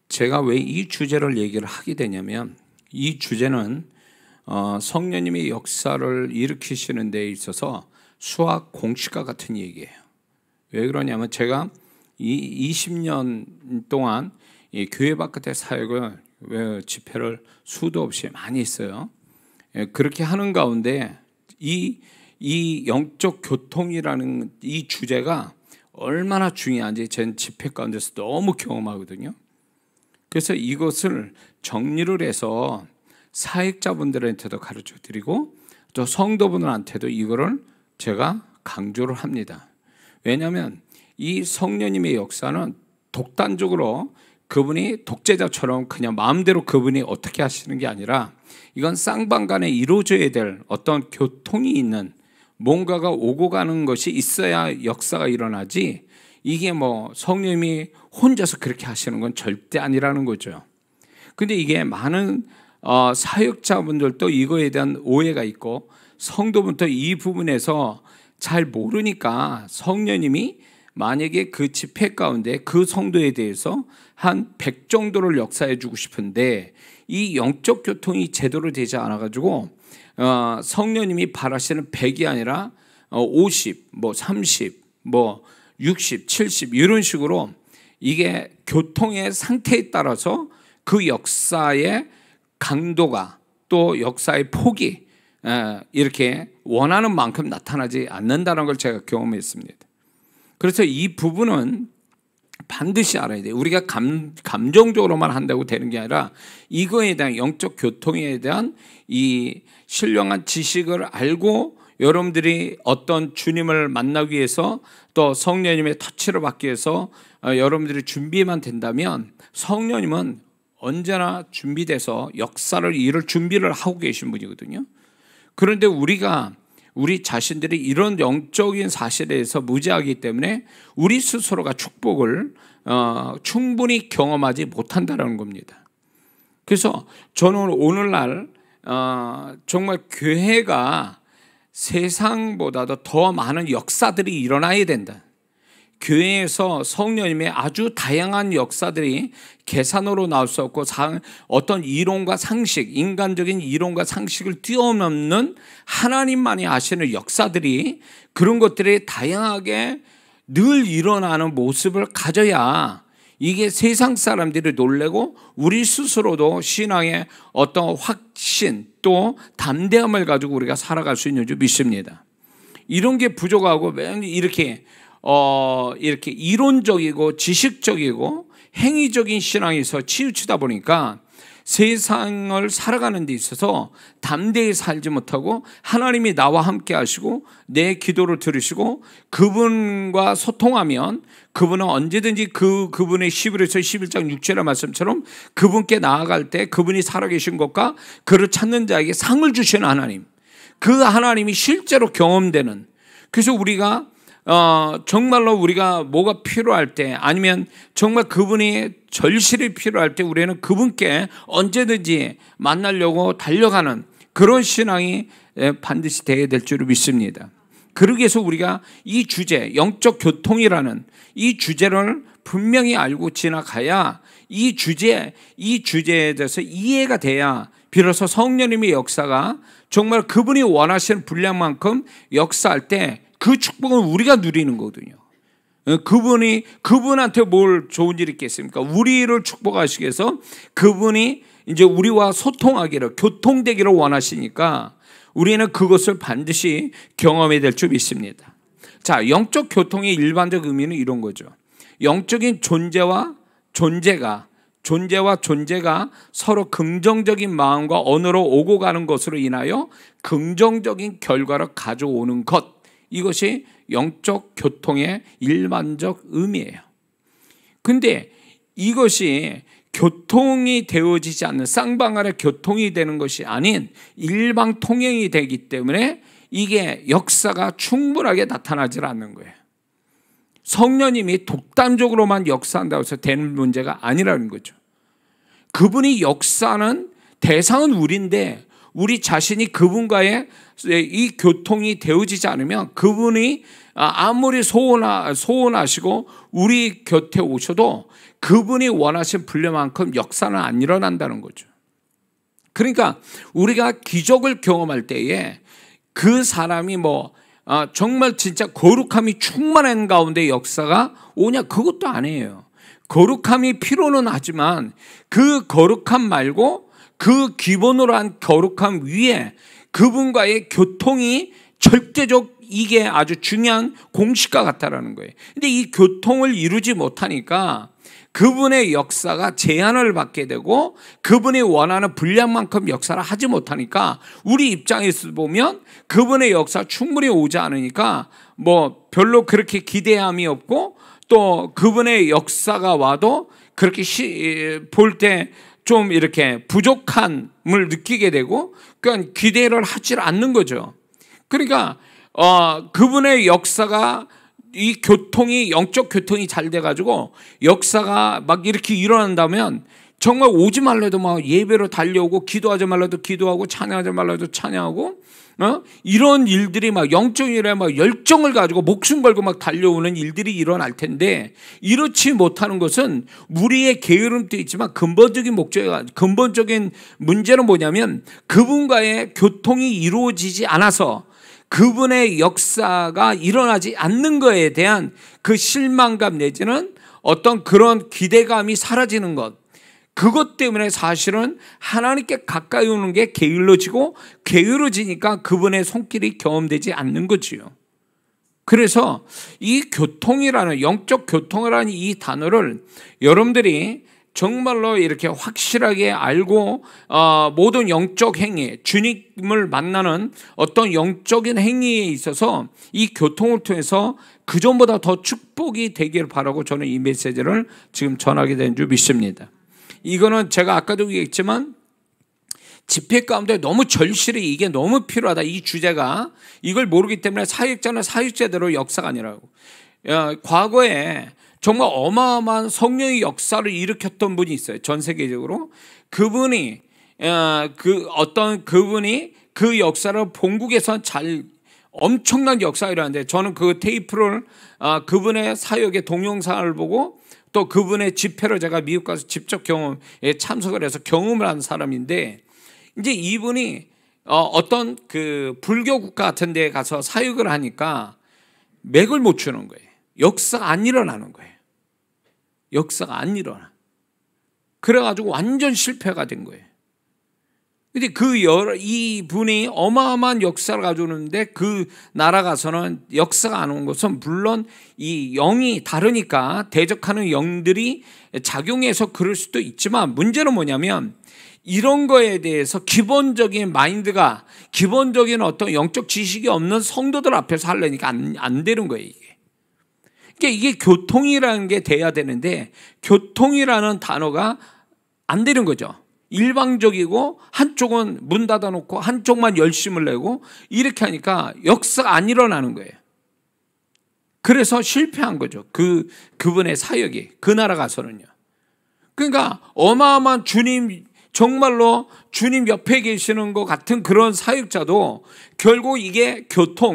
제가 왜 이 주제를 얘기를 하게 되냐면, 이 주제는 성령님의 역사를 일으키시는 데 있어서 수학 공식과 같은 얘기예요. 왜 그러냐면, 제가 이 20년 동안 이 교회 바깥의 사역을 집회를 수도 없이 많이 했어요. 그렇게 하는 가운데 이 영적 교통이라는 이 주제가 얼마나 중요한지 전 집회 가운데서 너무 경험하거든요. 그래서 이것을 정리를 해서 사역자분들한테도 가르쳐 드리고 또 성도분들한테도 이거를 제가 강조를 합니다. 왜냐하면 이 성령님의 역사는 독단적으로 그분이 독재자처럼 그냥 마음대로 그분이 어떻게 하시는 게 아니라, 이건 쌍방간에 이루어져야 될 어떤 교통이 있는, 뭔가가 오고 가는 것이 있어야 역사가 일어나지, 이게 뭐 성령님이 혼자서 그렇게 하시는 건 절대 아니라는 거죠. 근데 이게 많은 사역자분들도 이거에 대한 오해가 있고, 성도분도 이 부분에서 잘 모르니까 성령님이 만약에 그 집회 가운데 그 성도에 대해서 한 100 정도를 역사해 주고 싶은데, 이 영적 교통이 제대로 되지 않아 가지고 성령님이 바라시는 100이 아니라 50, 뭐 30, 뭐 60, 70 이런 식으로, 이게 교통의 상태에 따라서 그 역사의 강도가 또 역사의 폭이 이렇게 원하는 만큼 나타나지 않는다는 걸 제가 경험했습니다. 그래서 이 부분은 반드시 알아야 돼요. 우리가 감정적으로만 한다고 되는 게 아니라, 이거에 대한 영적 교통에 대한 이 신령한 지식을 알고 여러분들이 어떤 주님을 만나기 위해서 또 성령님의 터치를 받기 위해서 여러분들이 준비만 된다면, 성령님은 언제나 준비돼서 역사를 이룰 준비를 하고 계신 분이거든요. 그런데 우리 자신들이 이런 영적인 사실에 대해서 무지하기 때문에 우리 스스로가 축복을 충분히 경험하지 못한다는 겁니다. 그래서 저는 오늘날 정말 교회가 세상보다도 더 많은 역사들이 일어나야 된다. 교회에서 성령님의 아주 다양한 역사들이 계산으로 나올 수 없고, 어떤 이론과 상식, 인간적인 이론과 상식을 뛰어넘는 하나님만이 아시는 역사들이, 그런 것들이 다양하게 늘 일어나는 모습을 가져야 이게 세상 사람들이 놀래고 우리 스스로도 신앙의 어떤 확신 또 담대함을 가지고 우리가 살아갈 수 있는 줄 믿습니다. 이런 게 부족하고 맨 이렇게 이론적이고 지식적이고 행위적인 신앙에서 치우치다 보니까 세상을 살아가는 데 있어서 담대히 살지 못하고, 하나님이 나와 함께 하시고 내 기도를 들으시고 그분과 소통하면 그분은 언제든지 그분의 히브리서 11장 6절의 말씀처럼 그분께 나아갈 때 그분이 살아계신 것과 그를 찾는 자에게 상을 주시는 하나님, 그 하나님이 실제로 경험되는, 그래서 우리가 정말로 우리가 뭐가 필요할 때, 아니면 정말 그분이 절실히 필요할 때 우리는 그분께 언제든지 만나려고 달려가는 그런 신앙이 반드시 되어야 될 줄을 믿습니다. 그러기 위해서 우리가 이 주제, 영적 교통이라는 이 주제를 분명히 알고 지나가야 이 주제에 대해서 이해가 돼야 비로소 성령님의 역사가 정말 그분이 원하시는 분량만큼 역사할 때 그 축복은 우리가 누리는 거거든요. 그분한테 뭘 좋은 일이 있겠습니까? 우리를 축복하시기 위해서 그분이 이제 우리와 소통하기를, 교통되기를 원하시니까 우리는 그것을 반드시 경험해야 될 줄 믿습니다. 자, 영적 교통의 일반적 의미는 이런 거죠. 영적인 존재와 존재가 서로 긍정적인 마음과 언어로 오고 가는 것으로 인하여 긍정적인 결과를 가져오는 것, 이것이 영적 교통의 일반적 의미예요. 근데 이것이 교통이 되어지지 않는, 쌍방간의 교통이 되는 것이 아닌 일방 통행이 되기 때문에 이게 역사가 충분하게 나타나지 않는 거예요. 성령님이 독단적으로만 역사한다고 해서 되는 문제가 아니라는 거죠. 그분이 역사는 대상은 우리인데 우리 자신이 그분과의 이 교통이 되어지지 않으면 그분이 아무리 소원하시고 우리 곁에 오셔도 그분이 원하신 분량만큼 역사는 안 일어난다는 거죠. 그러니까 우리가 기적을 경험할 때에 그 사람이 정말 진짜 거룩함이 충만한 가운데 역사가 오냐, 그것도 아니에요. 거룩함이 필요는 하지만 그 거룩함 말고 그 기본으로 한 거룩함 위에 그분과의 교통이 절대적, 이게 아주 중요한 공식과 같다라는 거예요. 근데 이 교통을 이루지 못하니까 그분의 역사가 제한을 받게 되고 그분이 원하는 분량만큼 역사를 하지 못하니까 우리 입장에서 보면 그분의 역사 충분히 오지 않으니까 별로 그렇게 기대함이 없고, 또 그분의 역사가 와도 그렇게 볼 때 좀 이렇게 부족함을 느끼게 되고, 그러니까 기대를 하지 않는 거죠. 그러니까 그분의 역사가, 이 교통이, 영적 교통이 잘 돼가지고 역사가 막 이렇게 일어난다면 정말 오지 말래도 막 예배로 달려오고, 기도하지 말라도 기도하고, 찬양하지 말라도 찬양하고, 이런 일들이 막 영적 일에 막 열정을 가지고 목숨 걸고 막 달려오는 일들이 일어날 텐데, 이렇지 못하는 것은 무리의 게으름도 있지만 근본적인 문제는 뭐냐면 그분과의 교통이 이루어지지 않아서 그분의 역사가 일어나지 않는 것에 대한 그 실망감 내지는 어떤 그런 기대감이 사라지는 것, 그것 때문에 사실은 하나님께 가까이 오는 게 게을러지니까 그분의 손길이 경험되지 않는 거지요. 그래서 이 교통이라는, 영적 교통이라는 이 단어를 여러분들이 정말로 이렇게 확실하게 알고 모든 영적 행위, 주님을 만나는 어떤 영적인 행위에 있어서 이 교통을 통해서 그전보다 더 축복이 되기를 바라고 저는 이 메시지를 지금 전하게 된 줄 믿습니다. 이거는 제가 아까도 얘기했지만 집회 가운데 너무 절실히 이게 너무 필요하다, 이 주제가. 이걸 모르기 때문에 사역자는 사역자대로 역사가 아니라고. 과거에 정말 어마어마한 성령의 역사를 일으켰던 분이 있어요, 전 세계적으로. 그분이 그 역사를 본국에서 엄청난 역사가 일어났는데, 저는 그 테이프를 그분의 사역의 동영상을 보고 또 그분의 집회를 제가 미국 가서 직접 참석을 해서 경험을 한 사람인데, 이제 이분이 어떤 그 불교 국가 같은 데 가서 사역을 하니까 맥을 못 추는 거예요. 역사가 안 일어나는 거예요. 역사가 안 일어나. 그래가지고 완전 실패가 된 거예요. 근데 이 분이 어마어마한 역사를 가져오는데 그 나라 가서는 역사가 안 온 것은, 물론 이 영이 다르니까 대적하는 영들이 작용해서 그럴 수도 있지만, 문제는 뭐냐면 이런 거에 대해서 기본적인 마인드가, 기본적인 어떤 영적 지식이 없는 성도들 앞에서 하려니까 안 되는 거예요, 이게. 그러니까 이게 교통이라는 게 돼야 되는데 교통이라는 단어가 안 되는 거죠. 일방적이고 한쪽은 문 닫아놓고 한쪽만 열심을 내고 이렇게 하니까 역사가 안 일어나는 거예요. 그래서 실패한 거죠, 그분의 사역이. 그 나라 가서는요. 그러니까 어마어마한 주님, 정말로 주님 옆에 계시는 것 같은 그런 사역자도 결국 이게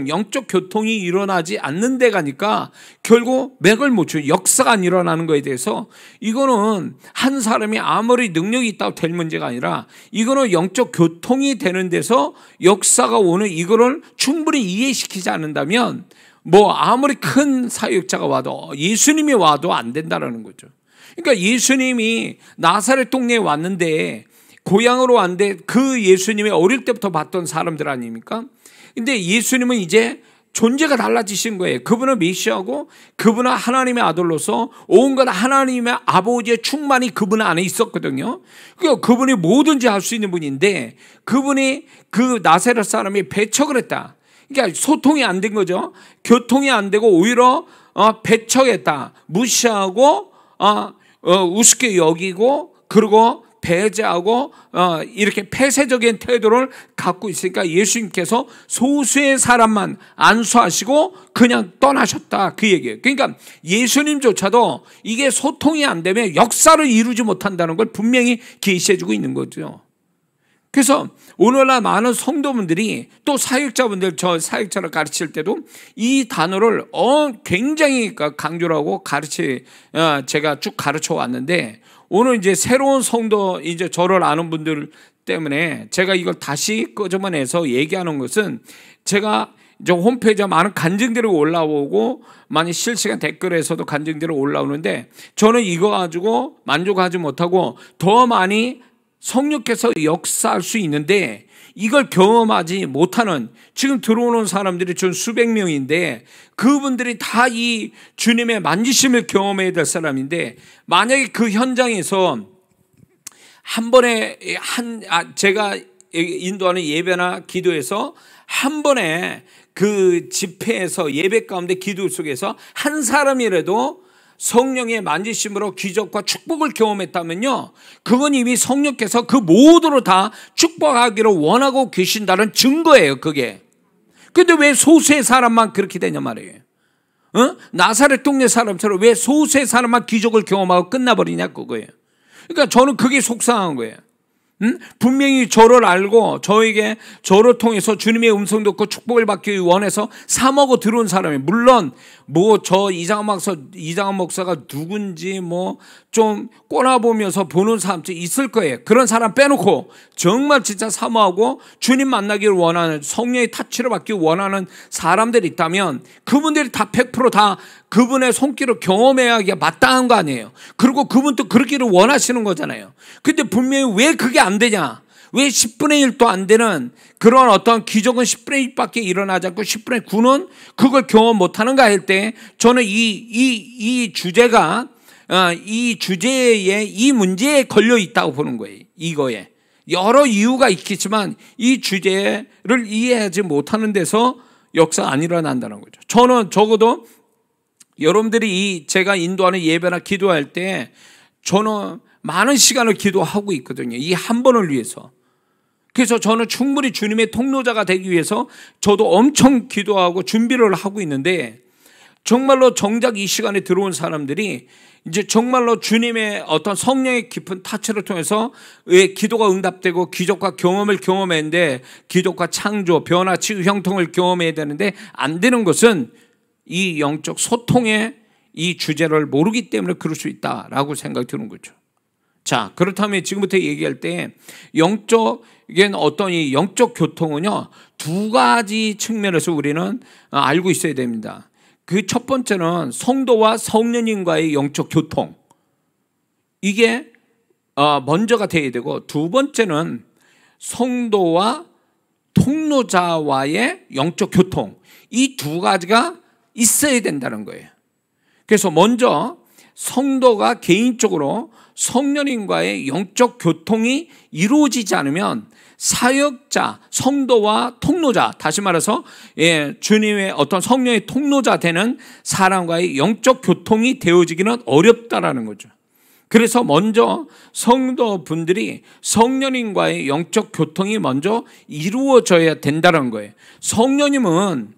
영적 교통이 일어나지 않는 데 가니까 결국 맥을 못 추고 역사가 안 일어나는 거에 대해서, 이거는 한 사람이 아무리 능력이 있다고 될 문제가 아니라 이거는 영적 교통이 되는 데서 역사가 오는, 이거를 충분히 이해시키지 않는다면 아무리 큰 사역자가 와도, 예수님이 와도 안 된다는 거죠. 그러니까 예수님이 나사렛 동네에 왔는데, 고향으로 왔는데 그 예수님이 어릴 때부터 봤던 사람들 아닙니까? 근데 예수님은 이제 존재가 달라지신 거예요. 그분은 메시아고 그분은 하나님의 아들로서 온갖 하나님의 아버지의 충만이 그분 안에 있었거든요. 그러니까 그분이 뭐든지 할 수 있는 분인데, 그분이 그 나사렛 사람이 배척을 했다. 그러니까 소통이 안 된 거죠. 교통이 안 되고 오히려 배척했다. 무시하고 우습게 여기고, 그리고 배제하고 이렇게 폐쇄적인 태도를 갖고 있으니까 예수님께서 소수의 사람만 안수하시고 그냥 떠나셨다, 그 얘기예요. 그러니까 예수님조차도 이게 소통이 안 되면 역사를 이루지 못한다는 걸 분명히 계시해주고 있는 거죠. 그래서 오늘날 많은 성도분들이 또 사역자분들, 저 사역자를 가르칠 때도 이 단어를 굉장히 강조를 하고 제가 쭉 가르쳐 왔는데, 오늘 이제 새로운 성도, 이제 저를 아는 분들 때문에 제가 이걸 다시 끄집어내서 얘기하는 것은, 제가 이제 홈페이지에 많은 간증들이 올라오고 많이 실시간 댓글에서도 간증들이 올라오는데, 저는 이거 가지고 만족하지 못하고 더 많이 성령께서 역사할 수 있는데, 이걸 경험하지 못하는 지금 들어오는 사람들이 전 수백 명인데, 그분들이 다 이 주님의 만지심을 경험해야 될 사람인데, 만약에 그 현장에서 한 번에 제가 인도하는 예배나 기도에서 한 번에 그 집회에서 예배 가운데 기도 속에서 한 사람이라도 성령의 만지심으로 기적과 축복을 경험했다면요, 그건 이미 성령께서 그 모두로 다 축복하기를 원하고 계신다는 증거예요, 그게. 근데 왜 소수의 사람만 그렇게 되냐 말이에요. 나사렛 동네 사람처럼 왜 소수의 사람만 기적을 경험하고 끝나버리냐, 그거예요. 그러니까 저는 그게 속상한 거예요. 분명히 저를 알고 저를 통해서 주님의 음성 듣고 축복을 받기 원해서 사모고 들어온 사람이, 물론 저 이장한 목사가 누군지 좀 꼬나보면서 보는 사람도 있을 거예요. 그런 사람 빼놓고 정말 진짜 사모하고 주님 만나기를 원하는, 성령의 타치를 받기 원하는 사람들이 있다면, 그분들이 다 100% 다 그분의 손길을 경험해야 마땅한 거 아니에요. 그리고 그분도 그러기를 원하시는 거잖아요. 근데 분명히 왜 그게 안 되냐, 왜 10분의 1도 안 되는 그런 어떤 기적은 10분의 1밖에 일어나지 않고 10분의 9는 그걸 경험 못하는가 할 때, 저는 이 주제가 이 주제에, 이 문제에 걸려 있다고 보는 거예요. 이거에 여러 이유가 있겠지만 이 주제를 이해하지 못하는 데서 역사가 안 일어난다는 거죠. 저는 적어도 여러분들이 제가 인도하는 예배나 기도할 때 저는 많은 시간을 기도하고 있거든요, 이 한 번을 위해서. 그래서 저는 충분히 주님의 통로자가 되기 위해서 저도 엄청 기도하고 준비를 하고 있는데, 정말로 정작 이 시간에 들어온 사람들이 이제 정말로 주님의 어떤 성령의 깊은 타치를 통해서 왜 기도가 응답되고 기적과 경험을 경험했는데, 기적과 창조, 변화, 치유, 형통을 경험해야 되는데 안 되는 것은 이 영적 소통의 이 주제를 모르기 때문에 그럴 수 있다라고 생각이 드는 거죠. 자, 그렇다면 지금부터 얘기할 때 어떤 이 영적 교통은요, 두 가지 측면에서 우리는 알고 있어야 됩니다. 그 첫 번째는 성도와 성령님과의 영적 교통, 이게 먼저가 돼야 되고, 두 번째는 성도와 통로자와의 영적 교통, 이 두 가지가 있어야 된다는 거예요. 그래서 먼저 성도가 개인적으로 성령님과의 영적 교통이 이루어지지 않으면 사역자, 성도와 통로자, 다시 말해서 주님의 어떤 성령의 통로자 되는 사람과의 영적 교통이 되어지기는 어렵다라는 거죠. 그래서 먼저 성도분들이 성령님과의 영적 교통이 먼저 이루어져야 된다는 거예요. 성령님은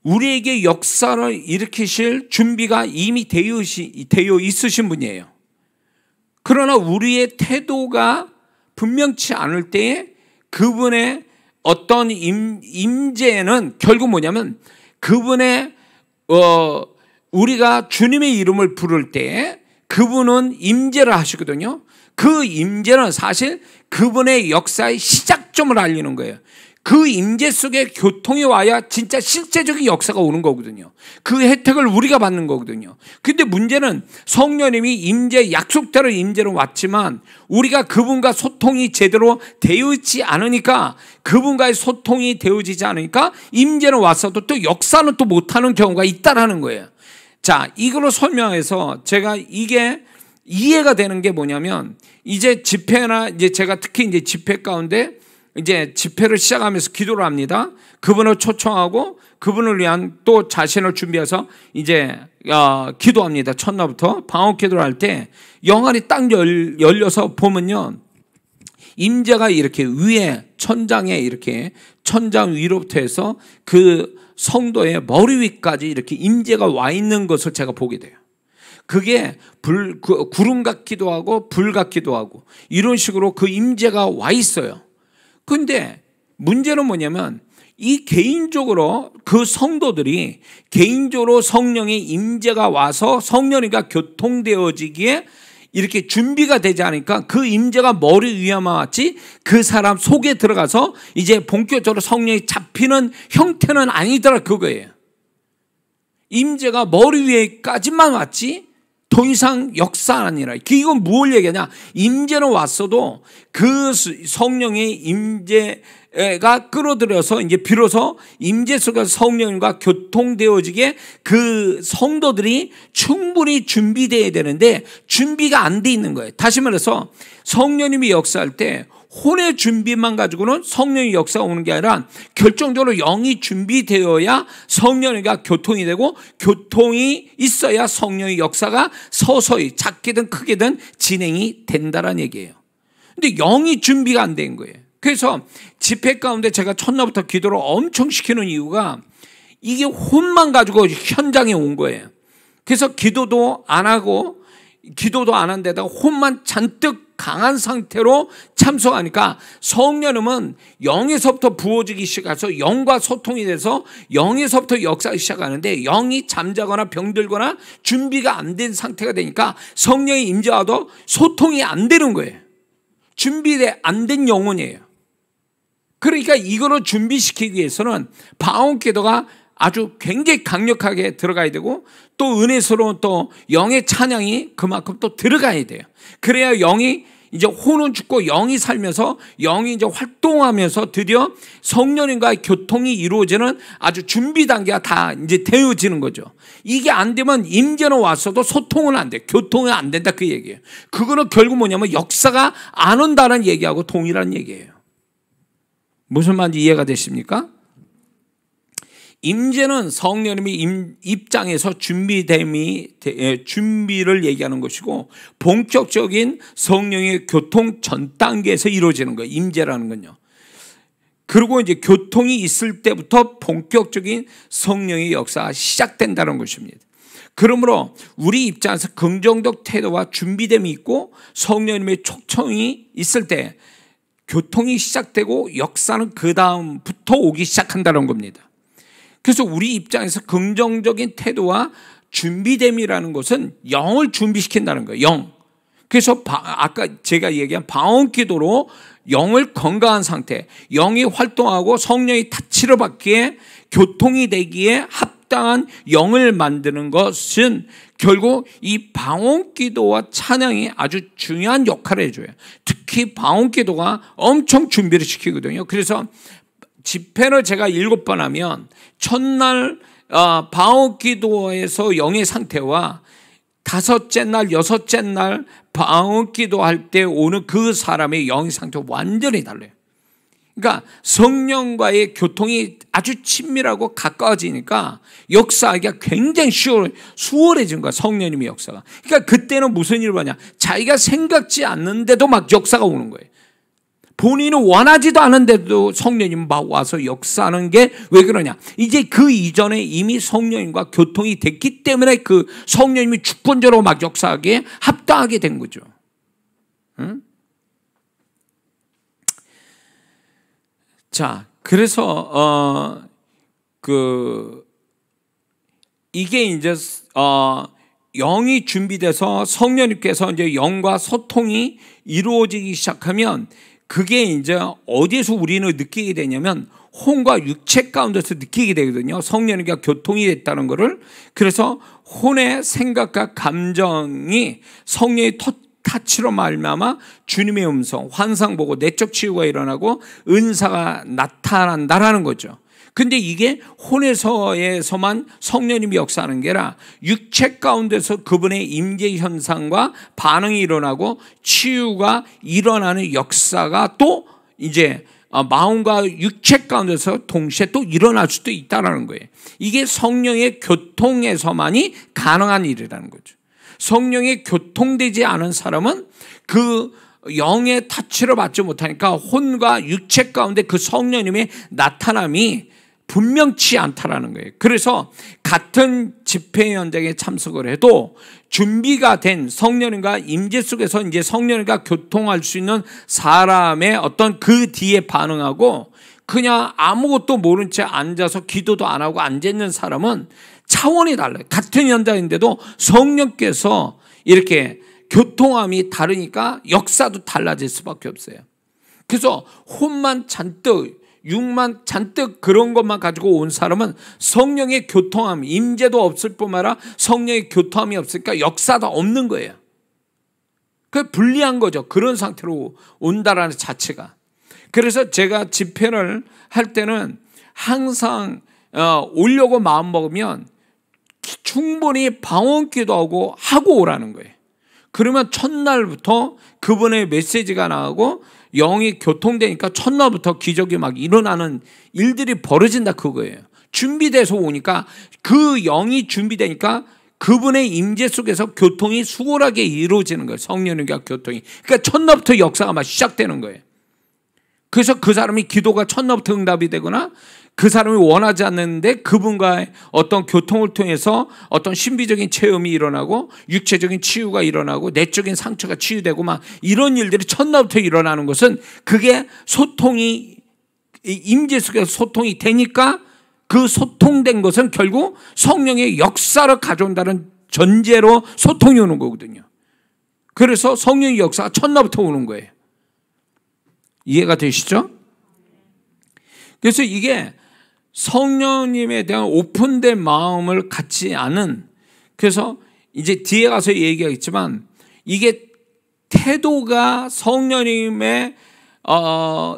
우리에게 역사를 일으키실 준비가 이미 되어 있으신 분이에요. 그러나 우리의 태도가 분명치 않을 때에 그분의 어떤 임재는 결국 뭐냐면, 그분의 우리가 주님의 이름을 부를 때 그분은 임재를 하시거든요. 그 임재는 사실 그분의 역사의 시작점을 알리는 거예요. 그 임재 속에 교통이 와야 진짜 실제적인 역사가 오는 거거든요. 그 혜택을 우리가 받는 거거든요. 근데 문제는 성령님이 임재, 약속대로 임재로 왔지만 우리가 그분과 소통이 제대로 되어 있지 않으니까, 그분과의 소통이 되어지지 않으니까 임재는 왔어도 또 역사는 또 못하는 경우가 있다라는 거예요. 자, 이걸로 설명해서 제가 이게 이해가 되는 게 뭐냐면, 이제 집회나 제가 특히 집회 가운데 집회를 시작하면서 기도를 합니다. 그분을 초청하고 그분을 위한 또 자신을 준비해서 기도합니다. 첫날부터 방언 기도를 할 때 영안이 딱 열려서 보면요, 임재가 이렇게 위에 천장에, 이렇게 천장 위로부터 해서 그 성도의 머리 위까지 이렇게 임재가 와 있는 것을 제가 보게 돼요. 그게 구름 같기도 하고 불 같기도 하고 이런 식으로 그 임재가 와 있어요. 근데 문제는 뭐냐면 이 개인적으로 그 성도들이 개인적으로 성령의 임재가 와서 성령이가 교통되어지기에 이렇게 준비가 되지 않으니까 그 임재가 머리 위에만 왔지 그 사람 속에 들어가서 이제 본격적으로 성령이 잡히는 형태는 아니더라 그거예요. 임재가 머리 위에까지만 왔지 더 이상 역사 아니라. 이건 뭘 얘기하냐? 임재는 왔어도 그 성령의 임재가 끌어들여서 이제 비로소 임재 속에서 성령과 교통되어지게 그 성도들이 충분히 준비되어야 되는데 준비가 안 돼 있는 거예요. 다시 말해서 성령님이 역사할 때 혼의 준비만 가지고는 성령의 역사가 오는 게 아니라 결정적으로 영이 준비되어야 성령과 교통이 되고 교통이 있어야 성령의 역사가 서서히 작게든 크게든 진행이 된다는 얘기예요. 근데 영이 준비가 안 된 거예요. 그래서 집회 가운데 제가 첫날부터 기도를 엄청 시키는 이유가 이게 혼만 가지고 현장에 온 거예요. 그래서 기도도 안 하고 기도도 안 한 데다가 혼만 잔뜩 강한 상태로 참석하니까 성령님은 영에서부터 부어지기 시작해서 영과 소통이 돼서 영에서부터 역사가 시작하는데 영이 잠자거나 병들거나 준비가 안 된 상태가 되니까 성령이 임재와도 소통이 안 되는 거예요. 준비가 안 된 영혼이에요. 그러니까 이거를 준비시키기 위해서는 방언기도가 아주 굉장히 강력하게 들어가야 되고 또 은혜스러운 또 영의 찬양이 그만큼 또 들어가야 돼요. 그래야 영이 이제 혼은 죽고 영이 살면서 영이 이제 활동하면서 드디어 성령님과의 교통이 이루어지는 아주 준비 단계가 다 이제 되어지는 거죠. 이게 안 되면 임재는 왔어도 소통은 안 돼. 교통이 안 된다 그 얘기예요. 그거는 결국 뭐냐면 역사가 안 온다는 얘기하고 동일한 얘기예요. 무슨 말인지 이해가 되십니까? 임재는 성령님이 입장에서 준비를 얘기하는 것이고 본격적인 성령의 교통 전 단계에서 이루어지는 거예요. 임재라는 건요. 그리고 이제 교통이 있을 때부터 본격적인 성령의 역사가 시작된다는 것입니다. 그러므로 우리 입장에서 긍정적 태도와 준비됨이 있고 성령님의 촉청이 있을 때 교통이 시작되고 역사는 그 다음부터 오기 시작한다는 겁니다. 그래서 우리 입장에서 긍정적인 태도와 준비됨이라는 것은 영을 준비시킨다는 거예요. 영. 그래서 아까 제가 얘기한 방언기도로 영을 건강한 상태, 영이 활동하고 성령이 타치를 받기에 교통이 되기에 합당한 영을 만드는 것은 결국 이 방언기도와 찬양이 아주 중요한 역할을 해줘요. 특히 방언기도가 엄청 준비를 시키거든요. 그래서 집회를 제가 7번 하면 첫날 방언기도에서 영의 상태와 5째 날, 6째 날 방언기도할 때 오는 그 사람의 영의 상태가 완전히 달라요. 그러니까 성령과의 교통이 아주 친밀하고 가까워지니까 역사하기가 굉장히 수월해진 거야. 성령님의 역사가. 그러니까 그때는 무슨 일을 하냐, 자기가 생각지 않는데도 막 역사가 오는 거예요. 본인은 원하지도 않은데도 성령님 막 와서 역사하는 게 왜 그러냐, 이제 그 이전에 이미 성령님과 교통이 됐기 때문에 그 성령님이 주권적으로 막 역사하기에 합당하게 된 거죠. 응? 자, 그래서 이게 이제 영이 준비돼서 성령님께서 이제 영과 소통이 이루어지기 시작하면 그게 이제 어디에서 우리는 느끼게 되냐면 혼과 육체 가운데서 느끼게 되거든요. 성령님과 교통이 됐다는 것을. 그래서 혼의 생각과 감정이 성령의 타치로 말미암아 주님의 음성, 환상 보고 내적 치유가 일어나고 은사가 나타난다라는 거죠. 근데 이게 혼에서만 성령님이 역사하는 게 아니라 육체 가운데서 그분의 임재 현상과 반응이 일어나고 치유가 일어나는 역사가 또 이제 마음과 육체 가운데서 동시에 또 일어날 수도 있다는 거예요. 이게 성령의 교통에서만이 가능한 일이라는 거죠. 성령의 교통되지 않은 사람은 그 영의 타치를 받지 못하니까 혼과 육체 가운데 그 성령님의 나타남이 분명치 않다라는 거예요. 그래서 같은 집회 현장에 참석을 해도 준비가 된 성령님과 임재 속에서 이제 성령님과 교통할 수 있는 사람의 어떤 그 뒤에 반응하고 그냥 아무것도 모른 채 앉아서 기도도 안 하고 앉아있는 사람은 차원이 달라요. 같은 현장인데도 성령께서 이렇게 교통함이 다르니까 역사도 달라질 수밖에 없어요. 그래서 혼만 잔뜩 육만 잔뜩 그런 것만 가지고 온 사람은 성령의 교통함, 임재도 없을 뿐만 아니라 성령의 교통함이 없으니까 역사도 없는 거예요. 그 불리한 거죠. 그런 상태로 온다라는 자체가. 그래서 제가 집회를 할 때는 항상 오려고 마음먹으면 충분히 방언기도하고 하고 오라는 거예요. 그러면 첫날부터 그분의 메시지가 나가고 영이 교통되니까 첫날부터 기적이 막 일어나는 일들이 벌어진다 그거예요. 준비돼서 오니까 그 영이 준비되니까 그분의 임재 속에서 교통이 수월하게 이루어지는 거예요. 성령님과 교통이. 그러니까 첫날부터 역사가 막 시작되는 거예요. 그래서 그 사람이 기도가 첫날부터 응답이 되거나 그 사람이 원하지 않는데 그분과의 어떤 교통을 통해서 어떤 신비적인 체험이 일어나고 육체적인 치유가 일어나고 내적인 상처가 치유되고 막 이런 일들이 첫날부터 일어나는 것은 그게 소통이 임재 속에서 소통이 되니까 그 소통된 것은 결국 성령의 역사를 가져온다는 전제로 소통이 오는 거거든요. 그래서 성령의 역사가 첫날부터 오는 거예요. 이해가 되시죠? 그래서 이게 성령님에 대한 오픈된 마음을 갖지 않은, 그래서 이제 뒤에 가서 얘기하겠지만 이게 태도가 성령님의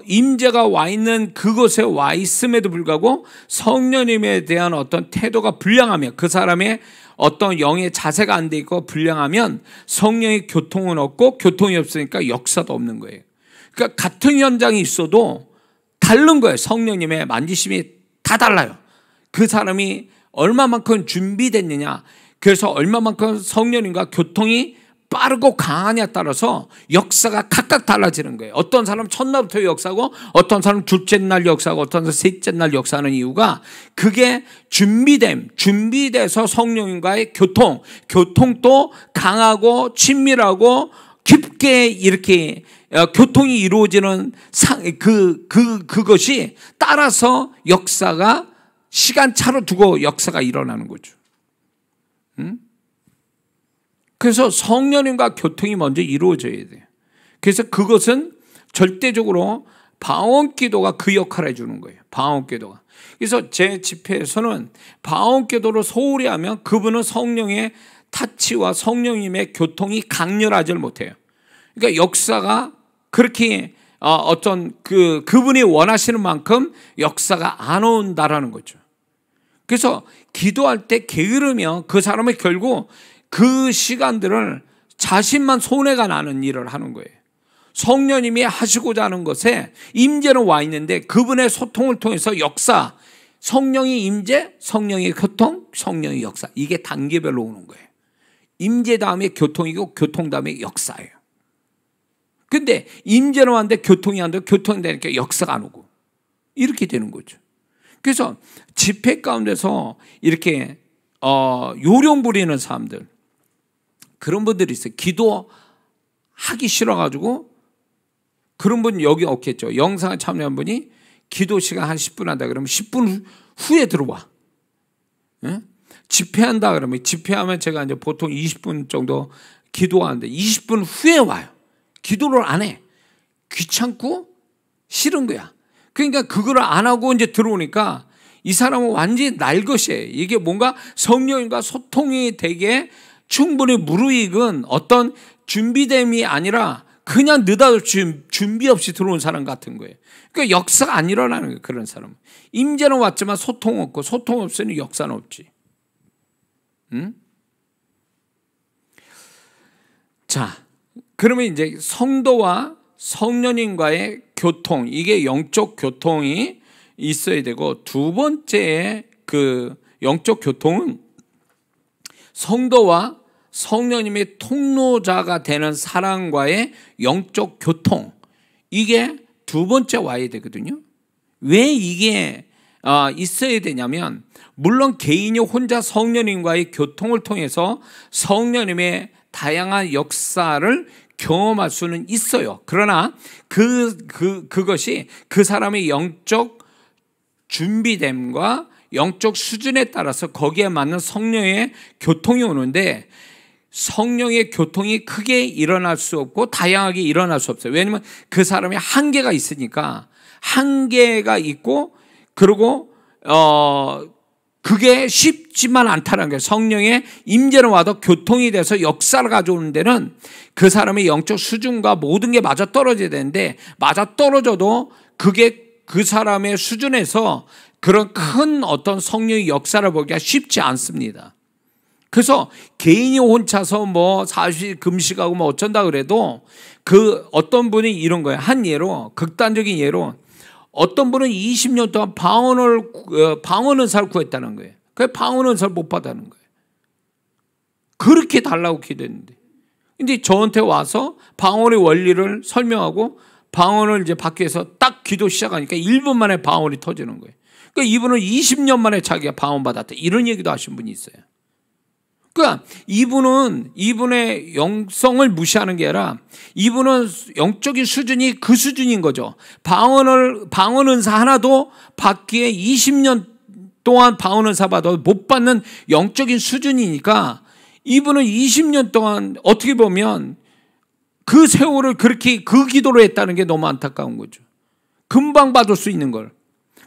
임재가 와 있는 그곳에 와 있음에도 불구하고 성령님에 대한 어떤 태도가 불량하면, 그 사람의 어떤 영의 자세가 안 돼 있고 불량하면 성령의 교통은 없고 교통이 없으니까 역사도 없는 거예요. 그러니까 같은 현장이 있어도 다른 거예요. 성령님의 만지심이 다 달라요. 그 사람이 얼마만큼 준비됐느냐, 그래서 얼마만큼 성령님과 교통이 빠르고 강하냐에 따라서 역사가 각각 달라지는 거예요. 어떤 사람은 첫날부터 역사고 어떤 사람은 둘째 날 역사고 어떤 사람은 셋째 날 역사하는 이유가 그게 준비돼서 성령님과의 교통도 강하고 친밀하고 깊게 이렇게 교통이 이루어지는 그것이 따라서 역사가 시간차로 두고 역사가 일어나는 거죠. 그래서 성령님과 교통이 먼저 이루어져야 돼요. 그래서 그것은 절대적으로 방언기도가 그 역할을 해주는 거예요. 방언기도가. 그래서 제 집회에서는 방언기도를 소홀히 하면 그분은 성령의 타치와 성령님의 교통이 강렬하지 못해요. 그러니까 역사가 그렇게 그분이 원하시는 만큼 역사가 안 온다라는 거죠. 그래서 기도할 때 게으르면 그 사람은 결국 그 시간들을 자신만 손해가 나는 일을 하는 거예요. 성령님이 하시고자 하는 것에 임재는 와 있는데 그분의 소통을 통해서 역사, 성령의 임재, 성령의 교통, 성령의 역사, 이게 단계별로 오는 거예요. 임재 다음에 교통이고 교통 다음에 역사예요. 근데 임재는 왔는데 교통이 안 되고 교통이 되니까 역사가 안 오고 이렇게 되는 거죠. 그래서 집회 가운데서 이렇게 요령 부리는 사람들, 그런 분들이 있어요. 기도하기 싫어가지고. 그런 분 여기 없겠죠. 영상에 참여한 분이 기도 시간 한 10분 한다 그러면 10분 후에 들어와. 네? 집회한다 그러면, 집회하면 제가 이제 보통 20분 정도 기도하는데 20분 후에 와요. 기도를 안 해. 귀찮고 싫은 거야. 그러니까 그걸 안 하고 이제 들어오니까 이 사람은 완전히 날 것이에요. 이게 뭔가 성령님과 소통이 되게 충분히 무르익은 어떤 준비됨이 아니라 그냥 느닷없이 준비 없이 들어온 사람 같은 거예요. 그러니까 역사가 안 일어나는 거예요. 그런 사람은. 임재는 왔지만 소통 없고, 소통 없으니 역사는 없지. 응? 자, 그러면 이제 성도와 성령님과의 교통, 이게 영적 교통이 있어야 되고, 두 번째의 그 영적 교통은 성도와 성령님의 통로자가 되는 사람과의 영적 교통, 이게 두 번째 와야 되거든요. 왜 이게 있어야 되냐면, 물론 개인이 혼자 성령님과의 교통을 통해서 성령님의 다양한 역사를 경험할 수는 있어요. 그러나 그것이 그 사람의 영적 준비됨과 영적 수준에 따라서 거기에 맞는 성령의 교통이 오는데, 성령의 교통이 크게 일어날 수 없고 다양하게 일어날 수 없어요. 왜냐하면 그 사람의 한계가 있으니까. 한계가 있고, 그리고 그게 쉽지만 않다는 거예요. 성령의 임재는 와도 교통이 돼서 역사를 가져오는 데는 그 사람의 영적 수준과 모든 게 맞아 떨어져야 되는데, 맞아 떨어져도 그게 그 사람의 수준에서 그런 큰 어떤 성령의 역사를 보기가 쉽지 않습니다. 그래서 개인이 혼자서 뭐 40일 금식하고 뭐 어쩐다 그래도, 그 어떤 분이 이런 거예요. 한 예로, 극단적인 예로, 어떤 분은 20년 동안 방언 은사를 구했다는 거예요. 그 방언 은사를 못 받았는 거예요. 그렇게 달라고 기도했는데, 근데 저한테 와서 방언의 원리를 설명하고 방언을 이제 받기 위해서 딱 기도 시작하니까 1분 만에 방언이 터지는 거예요. 그러니까 이분은 20년 만에 자기가 방언 받았다, 이런 얘기도 하신 분이 있어요. 그러니까 이분의 영성을 무시하는 게 아니라, 이분은 영적인 수준이 그 수준인 거죠. 방언 은사 하나도 받기에 20년 동안 방언 은사 받아도 못 받는 영적인 수준이니까, 이분은 20년 동안 어떻게 보면 그 세월을 그렇게 그 기도로 했다는 게 너무 안타까운 거죠. 금방 받을 수 있는 걸.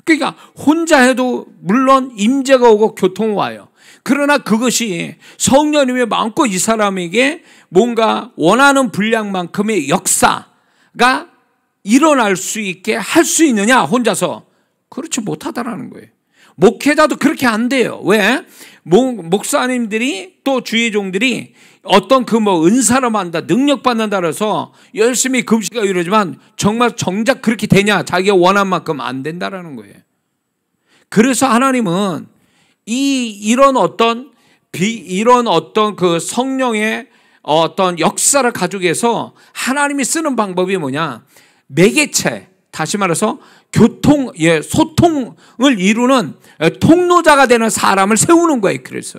그러니까 혼자 해도 물론 임재가 오고 교통이 와요. 그러나 그것이 성령님의 마음껏 이 사람에게 뭔가 원하는 분량만큼의 역사가 일어날 수 있게 할 수 있느냐, 혼자서? 그렇지 못하다라는 거예요. 목회자도 그렇게 안 돼요. 왜? 목사님들이 또 주의 종들이 어떤 은사를 받는다, 능력 받는다 그래서 열심히 금식하고 이러지만 정말 정작 그렇게 되냐? 자기가 원한 만큼 안 된다라는 거예요. 그래서 하나님은 이런 어떤 그 성령의 어떤 역사를 가지고 해서 하나님이 쓰는 방법이 뭐냐? 매개체, 다시 말해서 소통을 이루는 통로자가 되는 사람을 세우는 거예요. 그래서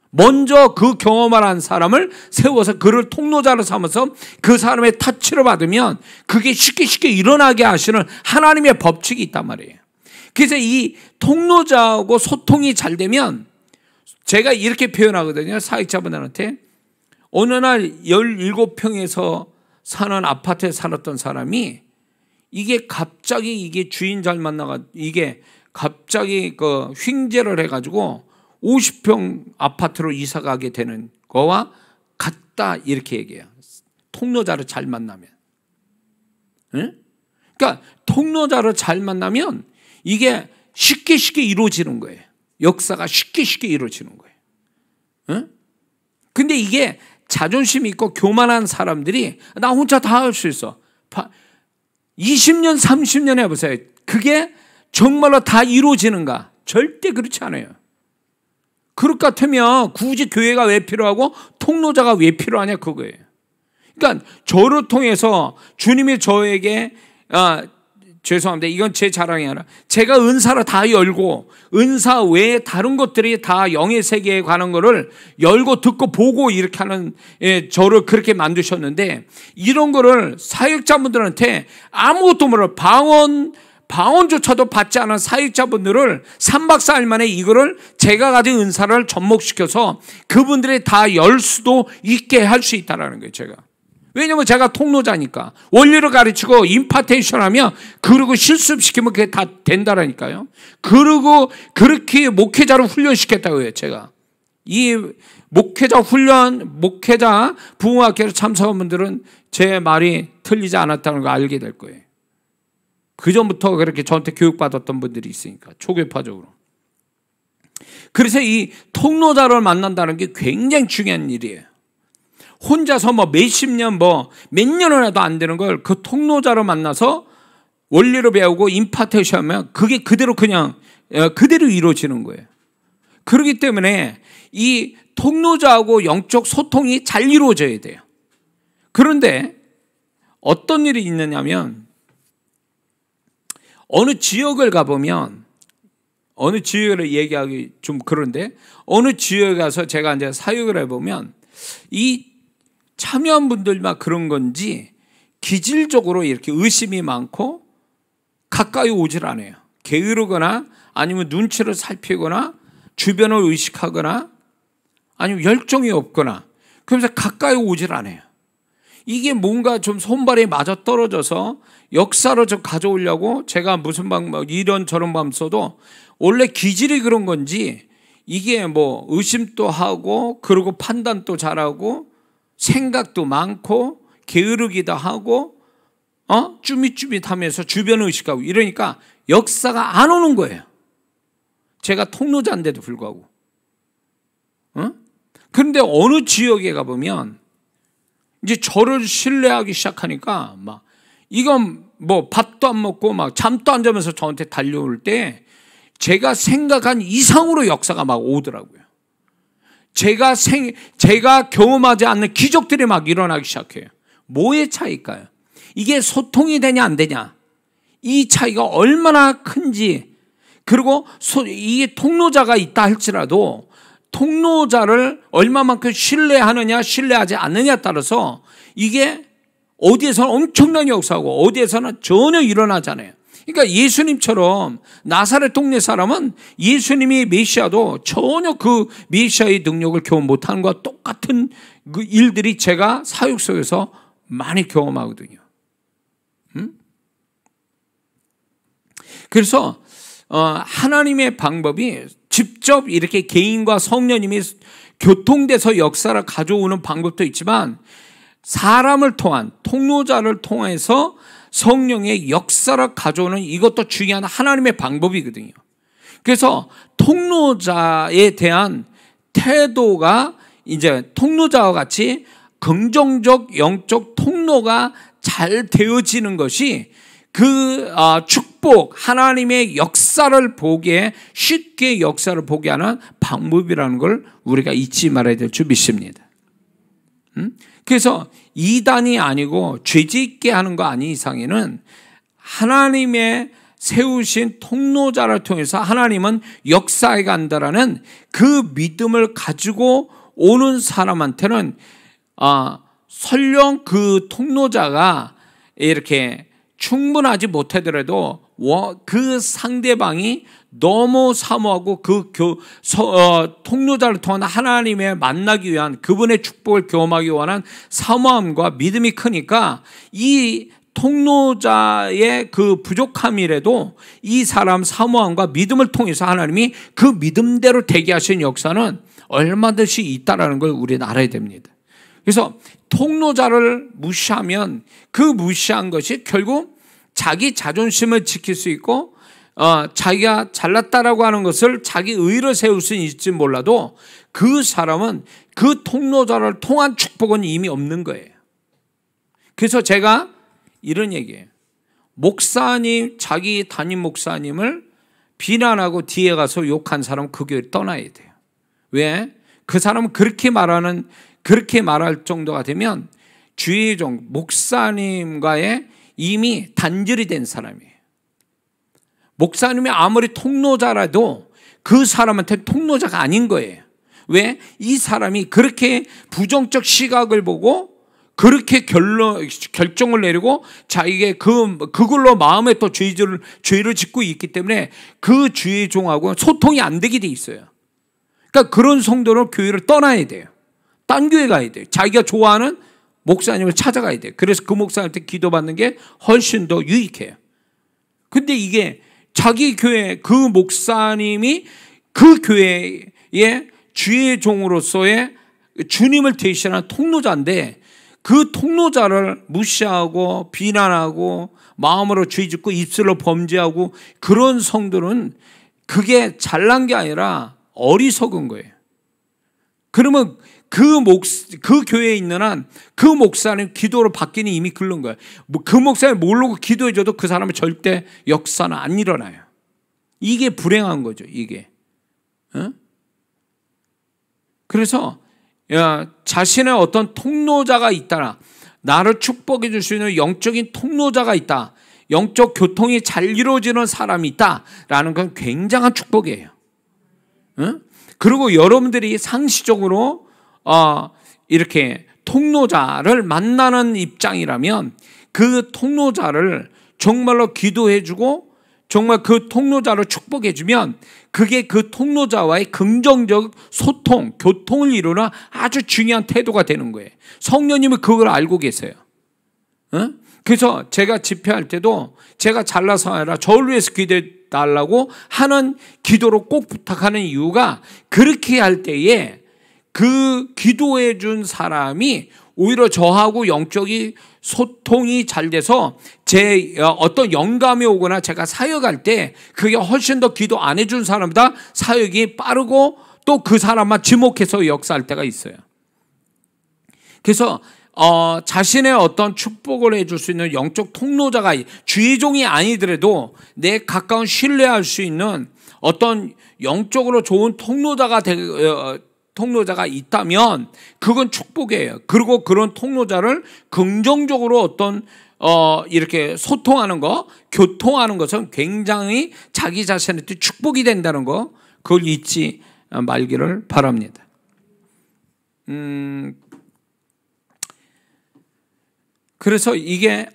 먼저 그 경험을 한 사람을 세워서 그를 통로자로 삼아서 그 사람의 터치를 받으면 그게 쉽게 일어나게 하시는 하나님의 법칙이 있단 말이에요. 그래서 이 통로자하고 소통이 잘 되면, 제가 이렇게 표현하거든요. 사역자분들한테, 어느 날 17평에서 사는 아파트에 살았던 사람이 이게 갑자기 이게 주인 잘 만나가 이게 갑자기 그 횡재를 해가지고 50평 아파트로 이사 가게 되는 거와 같다, 이렇게 얘기해요. 통로자를 잘 만나면. 응? 그러니까 통로자를 잘 만나면 이게 쉽게 이루어지는 거예요. 역사가 쉽게 이루어지는 거예요. 응? 근데 이게 자존심 있고 교만한 사람들이 나 혼자 다 할 수 있어. 20년, 30년 해보세요. 그게 정말로 다 이루어지는가? 절대 그렇지 않아요. 그럴 것 같으면 굳이 교회가 왜 필요하고 통로자가 왜 필요하냐, 그거예요. 그러니까 저를 통해서 주님이 저에게 죄송합니다. 이건 제 자랑이 아니라 제가 은사를 다 열고 은사 외에 다른 것들이 다 영의 세계에 관한 거를 열고 듣고 보고 이렇게 하는 저를 그렇게 만드셨는데, 이런 거를 사역자분들한테 아무것도 모르는 방언조차도 받지 않은 사역자분들을 3박 4일 만에 이거를 제가 가진 은사를 접목시켜서 그분들이 다 열 수도 있게 할 수 있다는 거예요. 제가. 왜냐면 제가 통로자니까. 원리를 가르치고 임파테이션 하면, 그리고 실습시키면 그게 다 된다라니까요. 그리고 그렇게 목회자를 훈련시켰다고 해요. 제가. 이 목회자 부흥학교에 참석한 분들은 제 말이 틀리지 않았다는 걸 알게 될 거예요. 그전부터 그렇게 저한테 교육받았던 분들이 있으니까, 초교파적으로. 그래서 이 통로자를 만난다는 게 굉장히 중요한 일이에요. 혼자서 몇십 년, 몇 년을 해도 안 되는 걸 그 통로자로 만나서 원리를 배우고 임파테이션 하면 그게 그대로 이루어지는 거예요. 그렇기 때문에 이 통로자하고 영적 소통이 잘 이루어져야 돼요. 그런데 어떤 일이 있느냐면, 어느 지역을 가보면 어느 지역을 얘기하기 좀 그런데, 어느 지역에 가서 제가 이제 사역을 해보면 이 참여한 분들만 그런 건지 기질적으로 이렇게 의심이 많고 가까이 오질 않아요. 게으르거나 아니면 눈치를 살피거나 주변을 의식하거나 아니면 열정이 없거나 그러면서 가까이 오질 않아요. 이게 뭔가 좀 손발이 맞아 떨어져서 역사로 좀 가져오려고 제가 무슨 방법 이런 저런 방법 써도 원래 기질이 그런 건지 이게 뭐 의심도 하고 그리고 판단도 잘하고 생각도 많고 게으르기도 하고 쭈밋쭈밋하면서 주변을 의식하고 이러니까 역사가 안 오는 거예요. 제가 통로자인데도 불구하고. 그런데 어느 지역에 가보면 이제 저를 신뢰하기 시작하니까 막 이건 뭐 밥도 안 먹고 막 잠도 안 자면서 저한테 달려올 때 제가 생각한 이상으로 역사가 막 오더라고요. 제가 경험하지 않는 기적들이 막 일어나기 시작해요. 뭐의 차이일까요? 이게 소통이 되냐 안 되냐, 이 차이가 얼마나 큰지, 그리고 이게 통로자가 있다 할지라도 통로자를 얼마만큼 신뢰하느냐 신뢰하지 않느냐에 따라서 이게 어디에서는 엄청난 역사고 어디에서는 전혀 일어나잖아요. 그러니까 예수님처럼 나사렛 동네 사람은 예수님이 메시아도 전혀 그 메시아의 능력을 경험 못하는 것과 똑같은 그 일들이 제가 사역 속에서 많이 경험하거든요. 그래서 하나님의 방법이 직접 이렇게 개인과 성령님이 교통돼서 역사를 가져오는 방법도 있지만 사람을 통한 통로자를 통해서 성령의 역사를 가져오는 이것도 중요한 하나님의 방법이거든요. 그래서 통로자에 대한 태도가 이제 통로자와 같이 긍정적 영적 통로가 잘 되어지는 것이 그 축복, 하나님의 역사를 보게, 쉽게 역사를 보게 하는 방법이라는 걸 우리가 잊지 말아야 될 줄 믿습니다. 그래서 이단이 아니고 죄짓게 하는 거 아닌 이상에는 하나님의 세우신 통로자를 통해서 하나님은 역사에 간다라는 그 믿음을 가지고 오는 사람한테는 설령 그 통로자가 이렇게 충분하지 못하더라도 그 상대방이 너무 사모하고 통로자를 통한 하나님의 만나기 위한 그분의 축복을 경험하기 원한 사모함과 믿음이 크니까 이 통로자의 그 부족함이라도 이 사람 사모함과 믿음을 통해서 하나님이 그 믿음대로 되게 하신 역사는 얼마든지 있다라는 걸 우리는 알아야 됩니다. 그래서 통로자를 무시하면 그 무시한 것이 결국 자기 자존심을 지킬 수 있고 자기가 잘났다라고 하는 것을 자기 의로 세울 수는 있을지 몰라도 그 사람은 그 통로자를 통한 축복은 이미 없는 거예요. 그래서 제가 이런 얘기예요. 목사님, 자기 담임 목사님을 비난하고 뒤에 가서 욕한 사람은 그 교회를 떠나야 돼요. 왜? 그 사람은 그렇게 말할 정도가 되면 주의종 목사님과의 이미 단절이 된 사람이에요. 목사님이 아무리 통로자라도 그 사람한테 통로자가 아닌 거예요. 왜? 이 사람이 그렇게 부정적 시각을 보고 그렇게 결정을 내리고 자기에게 그걸로 마음에 또 죄를 짓고 있기 때문에 그 주의종하고 소통이 안 되게 돼 있어요. 그러니까 그런 성도는 교회를 떠나야 돼요. 딴 교회 가야 돼요. 자기가 좋아하는 목사님을 찾아가야 돼요. 그래서 그 목사님한테 기도받는 게 훨씬 더 유익해요. 근데 이게 자기 교회 그 목사님이 그 교회의 주의 종으로서의 주님을 대신한 통로자인데 그 통로자를 무시하고 비난하고 마음으로 죄짓고 입술로 범죄하고 그런 성도는 그게 잘난 게 아니라 어리석은 거예요. 그러면 그 교회에 있는 한 그 목사님 기도로 받기는 이미 글른 거예요. 그 목사님 모르고 기도해줘도 그 사람은 절대 역사는 안 일어나요. 이게 불행한 거죠, 이게. 그래서 자신의 어떤 통로자가 있다, 나를 축복해 줄 수 있는 영적인 통로자가 있다, 영적 교통이 잘 이루어지는 사람이 있다라는 건 굉장한 축복이에요. 응? 그리고 여러분들이 상시적으로 이렇게 통로자를 만나는 입장이라면 그 통로자를 정말로 기도해주고 정말 그 통로자를 축복해주면 그게 그 통로자와의 긍정적 소통, 교통을 이루는 아주 중요한 태도가 되는 거예요. 성령님은 그걸 알고 계세요. 응? 그래서 제가 집회할 때도 제가 잘나서 아니라 저를 위해서 기도해 달라고 하는 기도로 꼭 부탁하는 이유가 그렇게 할 때에 그 기도해 준 사람이 오히려 저하고 영적인 소통이 잘 돼서 제 어떤 영감이 오거나 제가 사역할 때 그게 훨씬 더 기도 안 해준 사람보다 사역이 빠르고 또 그 사람만 지목해서 역사할 때가 있어요. 그래서 자신의 어떤 축복을 해줄 수 있는 영적 통로자가 주의 종이 아니더라도 내 가까운 신뢰할 수 있는 어떤 영적으로 좋은 통로자가 있다면 그건 축복이에요. 그리고 그런 통로자를 긍정적으로 어떤 이렇게 소통하는 거, 교통하는 것은 굉장히 자기 자신한테 축복이 된다는 거, 그걸 잊지 말기를 바랍니다. 그래서 이게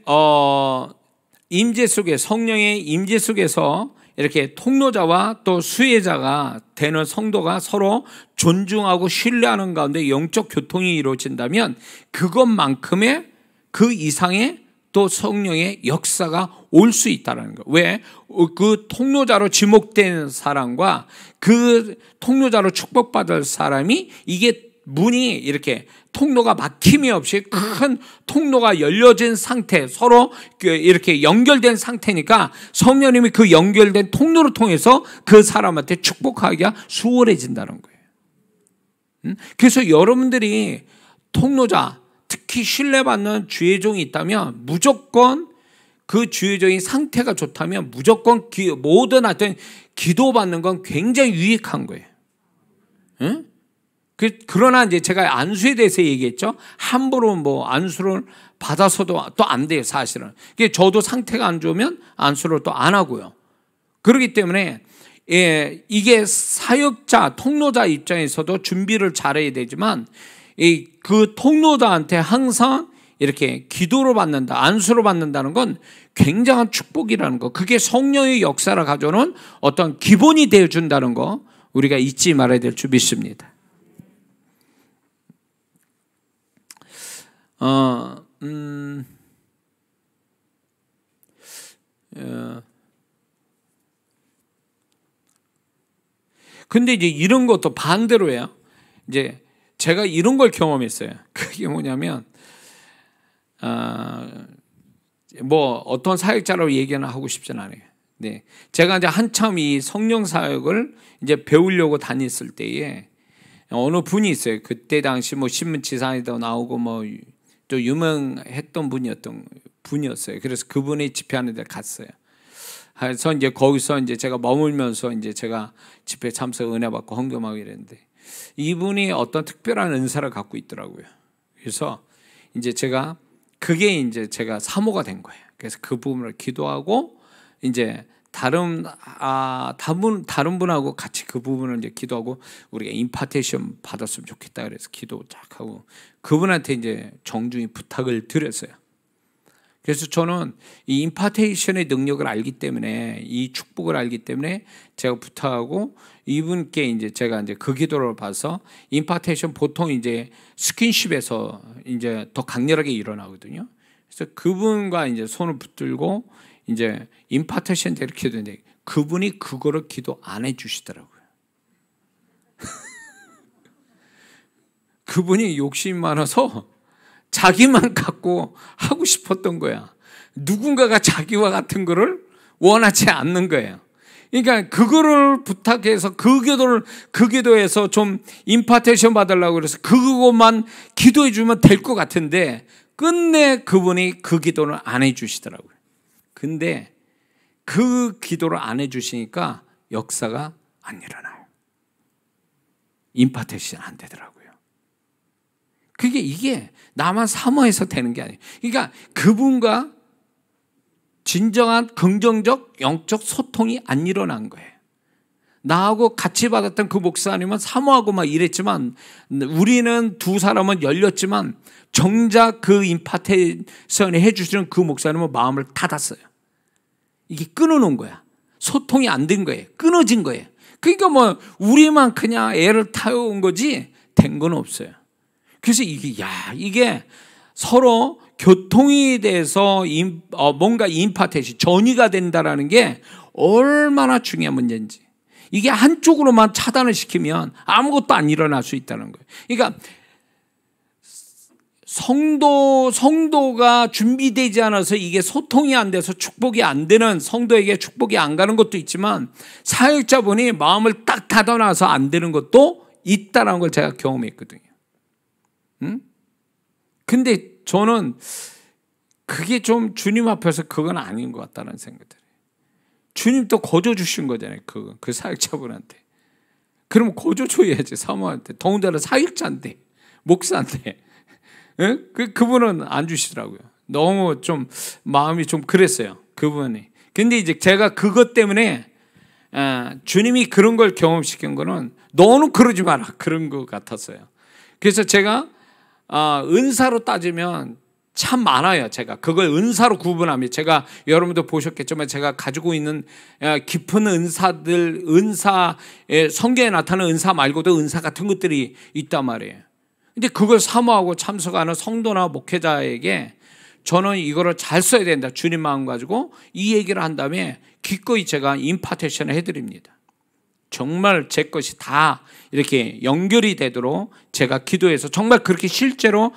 임재 속에 성령의 임재 속에서 이렇게 통로자와 또 수혜자가 되는 성도가 서로 존중하고 신뢰하는 가운데 영적 교통이 이루어진다면 그것만큼의 그 이상의 또 성령의 역사가 올 수 있다는 거. 왜? 그 통로자로 지목된 사람과 그 통로자로 축복받을 사람이 이게 문이 이렇게 통로가 막힘이 없이 큰 통로가 열려진 상태, 서로 이렇게 연결된 상태니까 성령님이 그 연결된 통로를 통해서 그 사람한테 축복하기가 수월해진다는 거예요. 그래서 여러분들이 통로자, 특히 신뢰받는 주의종이 있다면 무조건 그 주의종의 상태가 좋다면 무조건 모든 하여튼 기도받는 건 굉장히 유익한 거예요. 응? 그러나 이제 제가 안수에 대해서 얘기했죠. 함부로 뭐 안수를 받아서도 또 안 돼요, 사실은. 저도 상태가 안 좋으면 안수를 또 안 하고요. 그렇기 때문에 이게 사역자, 통로자 입장에서도 준비를 잘해야 되지만 그 통로자한테 항상 이렇게 기도로 받는다, 안수로 받는다는 건 굉장한 축복이라는 거. 그게 성령의 역사를 가져오는 어떤 기본이 되어준다는 거 우리가 잊지 말아야 될 줄 믿습니다. 근데 이제 이런 것도 반대로예요. 이제 제가 이런 걸 경험했어요. 그게 뭐냐면, 뭐 어떤 사역자라고 얘기는 하고 싶진 않아요. 네. 제가 이제 한참 이 성령 사역을 이제 배우려고 다녔을 때에 어느 분이 있어요. 그때 당시 뭐 신문지상에도 나오고 뭐 또 유명했던 분이었어요. 그래서 그분이 집회하는 데 갔어요. 그래서 이제 거기서 이제 제가 머물면서 이제 제가 집회 참석 은혜 받고 헌금하고 이랬는데 이분이 어떤 특별한 은사를 갖고 있더라고요. 그래서 이제 그게 이제 제가 사모가 된 거예요. 그래서 그 부분을 기도하고 이제 다른 분하고 같이 그 부분을 이제 기도하고 우리가 임파테이션 받았으면 좋겠다 그래서 기도 쫙 하고 그분한테 이제 정중히 부탁을 드렸어요. 그래서 저는 이 임파테이션의 능력을 알기 때문에 이 축복을 알기 때문에 제가 부탁하고 이분께 이제 제가 이제 그 기도를 봐서 임파테이션 보통 이제 스킨십에서 이제 더 강렬하게 일어나거든요. 그래서 그분과 이제 손을 붙들고 이제 임파테이션 이렇게 되는데 그분이 그거를 기도 안 해주시더라고요. 그분이 욕심이 많아서 자기만 갖고 하고 싶었던 거야. 누군가가 자기와 같은 거를 원하지 않는 거예요. 그러니까 그거를 부탁해서 그 기도에서 좀 임파테이션 받으려고 그래서 그것만 기도해 주면 될 것 같은데 끝내 그분이 그 기도를 안 해주시더라고요. 근데 그 기도를 안 해주시니까 역사가 안 일어나요. 임파테이션 안 되더라고요. 이게 나만 사모해서 되는 게 아니에요. 그러니까 그분과 진정한 긍정적 영적 소통이 안 일어난 거예요. 나하고 같이 받았던 그 목사님은 사모하고 막 이랬지만 우리는 두 사람은 열렸지만 정작 그 임파테이션을 해주시는 그 목사님은 마음을 닫았어요. 이게 끊어놓은 거야. 소통이 안 된 거예요. 끊어진 거예요. 그러니까 뭐 우리만 그냥 애를 타온 거지 된 건 없어요. 그래서 이게 서로 교통이 돼서 뭔가 임파테이션 전이가 된다라는 게 얼마나 중요한 문제인지. 이게 한쪽으로만 차단을 시키면 아무것도 안 일어날 수 있다는 거예요. 그러니까 성도가 준비되지 않아서 이게 소통이 안 돼서 축복이 안 되는, 성도에게 축복이 안 가는 것도 있지만 사역자분이 마음을 딱 닫아놔서 안 되는 것도 있다는 걸 제가 경험했거든요. 근데 저는 그게 좀 주님 앞에서 그건 아닌 것 같다는 생각이 들어요. 주님 또 거저 주신 거잖아요. 그 사역자분한테. 그러면 거저 줘야지, 사모한테. 더군다나 사역자인데, 목사인데. 예? 그분은 안 주시더라고요. 너무 좀 마음이 좀 그랬어요. 그분이. 근데 이제 제가 그것 때문에 주님이 그런 걸 경험시킨 거는 너는 그러지 마라. 그런 것 같았어요. 그래서 제가 은사로 따지면 참 많아요. 제가 그걸 은사로 구분하면, 제가 여러분도 보셨겠지만 제가 가지고 있는 깊은 은사들, 은사의 성경에 나타나는 은사 말고도 은사 같은 것들이 있단 말이에요. 근데 그걸 사모하고 참석하는 성도나 목회자에게 저는 이거를 잘 써야 된다, 주님 마음 가지고 이 얘기를 한 다음에 기꺼이 제가 임파테이션을 해드립니다. 정말 제 것이 다 이렇게 연결이 되도록 제가 기도해서 정말 그렇게 실제로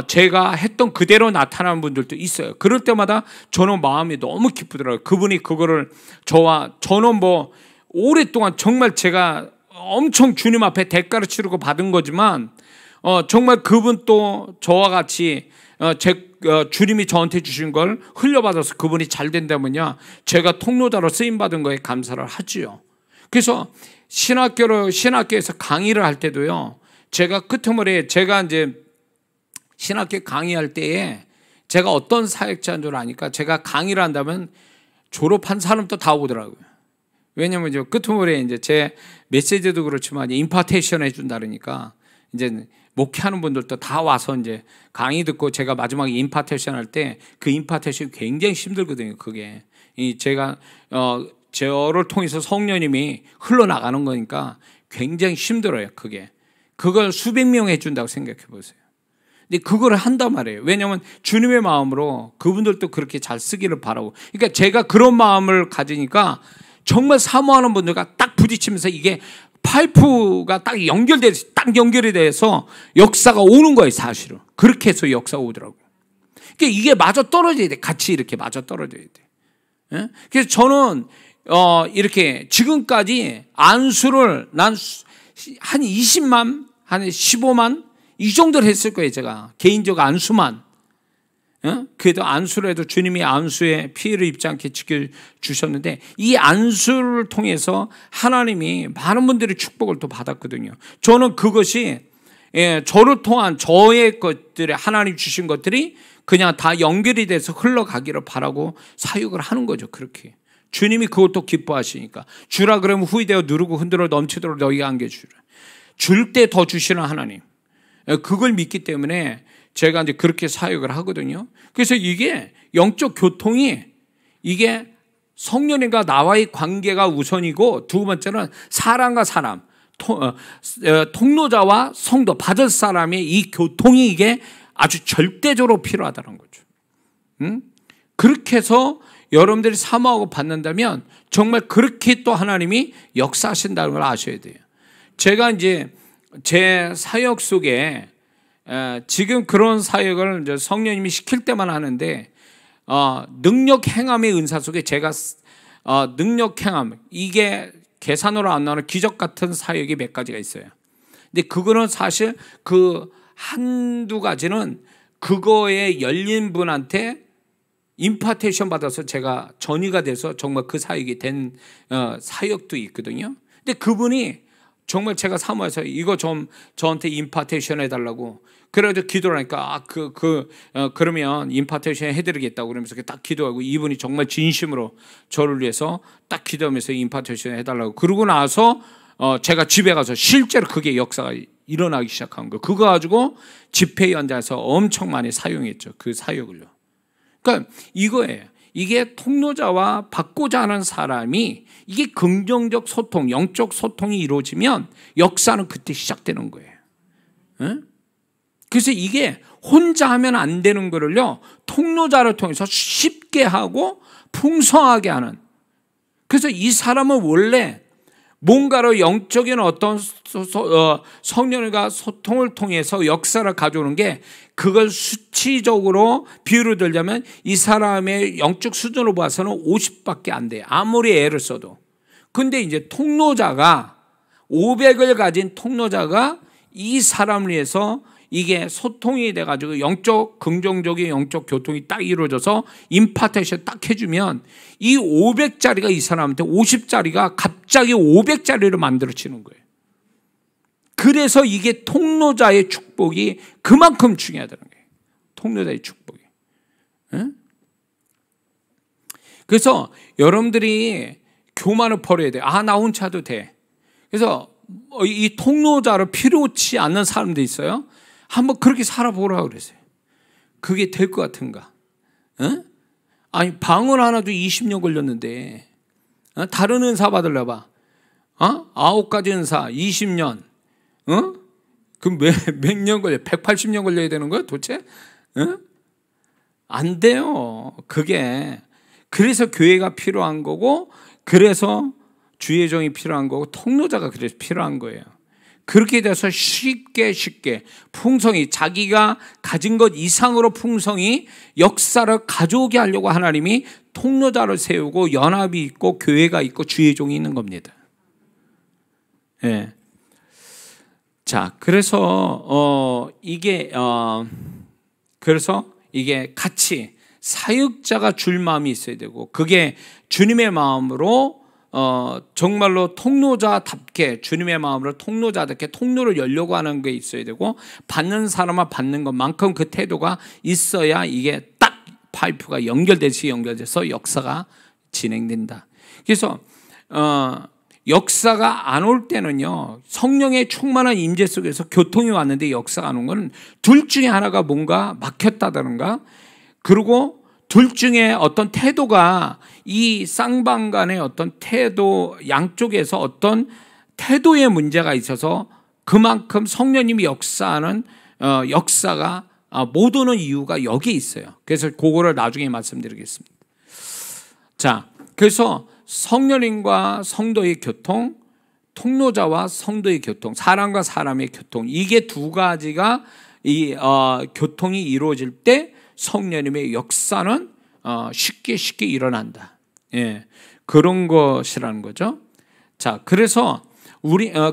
제가 했던 그대로 나타나는 분들도 있어요. 그럴 때마다 저는 마음이 너무 기쁘더라고요. 그분이 그거를 저는 뭐 오랫동안 정말 제가 엄청 주님 앞에 대가를 치르고 받은 거지만 정말 그분 또 저와 같이 주님이 저한테 주신 걸 흘려받아서 그분이 잘 된다면요, 제가 통로자로 쓰임받은 거에 감사를 하지요. 그래서 신학교에서 강의를 할 때도요, 제가 끄트머리에 제가 이제 신학교 강의할 때에 제가 어떤 사역자인 줄 아니까 제가 강의를 한다면 졸업한 사람도 다 오더라고요. 왜냐면 이제 끄트머리에 이제 제 메시지도 그렇지만 임파테이션 해준다 그러니까 이제 목회하는 분들도 다 와서 이제 강의 듣고 제가 마지막에 임파테이션 할 때 그 임파테이션이 굉장히 힘들거든요. 그게 제가 저를 통해서 성령님이 흘러나가는 거니까 굉장히 힘들어요. 그걸 수백 명 해준다고 생각해 보세요. 근데 그걸 한단 말이에요. 왜냐하면 주님의 마음으로 그분들도 그렇게 잘 쓰기를 바라고. 그러니까 제가 그런 마음을 가지니까 정말 사모하는 분들과 딱 부딪히면서 이게 파이프가 딱 연결이 돼서 역사가 오는 거예요, 사실은. 그렇게 해서 역사가 오더라고요. 그러니까 이게 맞아 떨어져야 돼. 같이 이렇게 맞아 떨어져야 돼. 예? 그래서 저는 이렇게 지금까지 안수를 난 한 20만, 한 15만 이 정도를 했을 거예요. 제가 개인적 안수만. 그래도 안수를 해도 주님이 안수에 피해를 입지 않게 지켜주셨는데 이 안수를 통해서 하나님이 많은 분들이 축복을 또 받았거든요. 저는 그것이 저를 통한 저의 것들이, 하나님 주신 것들이 그냥 다 연결이 돼서 흘러가기를 바라고 사역을 하는 거죠. 그렇게 주님이 그것도 기뻐하시니까. 주라 그러면 후이되어 누르고 흔들어 넘치도록 너희가 안겨주라. 줄 때 더 주시는 하나님, 그걸 믿기 때문에 제가 이제 그렇게 사역을 하거든요. 그래서 이게 영적 교통이, 이게 성령님과 나와의 관계가 우선이고, 두 번째는 사람과 사람, 통로자와 성도, 받을 사람의 이 교통이 이게 아주 절대적으로 필요하다는 거죠. 그렇게 해서 여러분들이 사모하고 받는다면 정말 그렇게 또 하나님이 역사하신다는 걸 아셔야 돼요. 제가 이제 제 사역 속에 지금 그런 사역을 이제 성령님이 시킬 때만 하는데, 능력 행함의 은사 속에 제가 능력 행함, 이게 계산으로 안 나오는 기적 같은 사역이 몇 가지가 있어요. 근데 그거는 사실 그 한두 가지는 그거에 열린 분한테 임파테이션 받아서 제가 전이가 돼서 정말 그 사역이 된 사역도 있거든요. 근데 그분이 정말 제가 사모해서 이거 좀 저한테 임파테이션 해달라고. 그래가지고 기도를 하니까 그러면 임파테이션 해드리겠다고 그러면서 딱 기도하고, 이분이 정말 진심으로 저를 위해서 딱 기도하면서 임파테이션 해달라고. 그러고 나서 제가 집에 가서 실제로 그게 역사가 일어나기 시작한 거예요. 그거 가지고 집회 현장에서 엄청 많이 사용했죠. 그 사역을요. 그러니까 이거예요. 이게 통로자와 받고자 하는 사람이, 이게 긍정적 소통, 영적 소통이 이루어지면 역사는 그때 시작되는 거예요. 응? 그래서 이게 혼자 하면 안 되는 거를요, 통로자를 통해서 쉽게 하고 풍성하게 하는. 그래서 이 사람은 원래 뭔가로 영적인 어떤 성령과 소통을 통해서 역사를 가져오는 게, 그걸 수치적으로 비유를 들자면 이 사람의 영적 수준으로 봐서는 50밖에 안 돼요. 아무리 애를 써도. 근데 이제 통로자가 500을 가진 통로자가 이 사람을 위해서 이게 소통이 돼가지고 영적, 긍정적인 영적 교통이 딱 이루어져서 임파테이션 딱 해주면 이 500짜리가 이 사람한테 50짜리가 갑자기 500짜리로 만들어지는 거예요. 그래서 이게 통로자의 축복이 그만큼 중요하다는 거예요. 통로자의 축복이. 응? 그래서 여러분들이 교만을 버려야 돼요. 나 혼자도 돼. 그래서 이 통로자를 필요치 않는 사람도 있어요. 한번 그렇게 살아보라고 그랬어요. 그게 될 것 같은가? 응? 아니, 방언 하나도 20년 걸렸는데, 다른 은사 받으려봐. 9가지 은사 20년. 그럼 몇 년 걸려? 180년 걸려야 되는 거야, 도대체? 안 돼요. 그게. 그래서 교회가 필요한 거고, 그래서 주의 종이 필요한 거고, 통로자가 그래서 필요한 거예요. 그렇게 돼서 쉽게 풍성이, 자기가 가진 것 이상으로 풍성이 역사를 가져오게 하려고 하나님이 통로자를 세우고 연합이 있고 교회가 있고 주의 종이 있는 겁니다. 예. 자, 그래서 이게 같이 사역자가 줄 마음이 있어야 되고, 그게 주님의 마음으로 정말로 통로자답게, 주님의 마음으로 통로자답게 통로를 열려고 하는 게 있어야 되고, 받는 사람은 받는 것만큼 그 태도가 있어야 이게 딱 파이프가 연결돼서 역사가 진행된다. 그래서 역사가 안 올 때는요, 성령의 충만한 임재 속에서 교통이 왔는데 역사가 안 온 건 둘 중에 하나가 뭔가 막혔다든가, 그리고 둘 중에 어떤 태도가, 이 쌍방 간의 어떤 태도, 양쪽에서 어떤 태도의 문제가 있어서 그만큼 성령님이 역사하는 역사가 못 오는 이유가 여기에 있어요. 그래서 그거를 나중에 말씀드리겠습니다. 자, 그래서 성령님과 성도의 교통, 통로자와 성도의 교통, 사람과 사람의 교통, 이게 두 가지가 이 교통이 이루어질 때 성령님의 역사는 쉽게 일어난다. 예, 그런 것이라는 거죠. 자, 그래서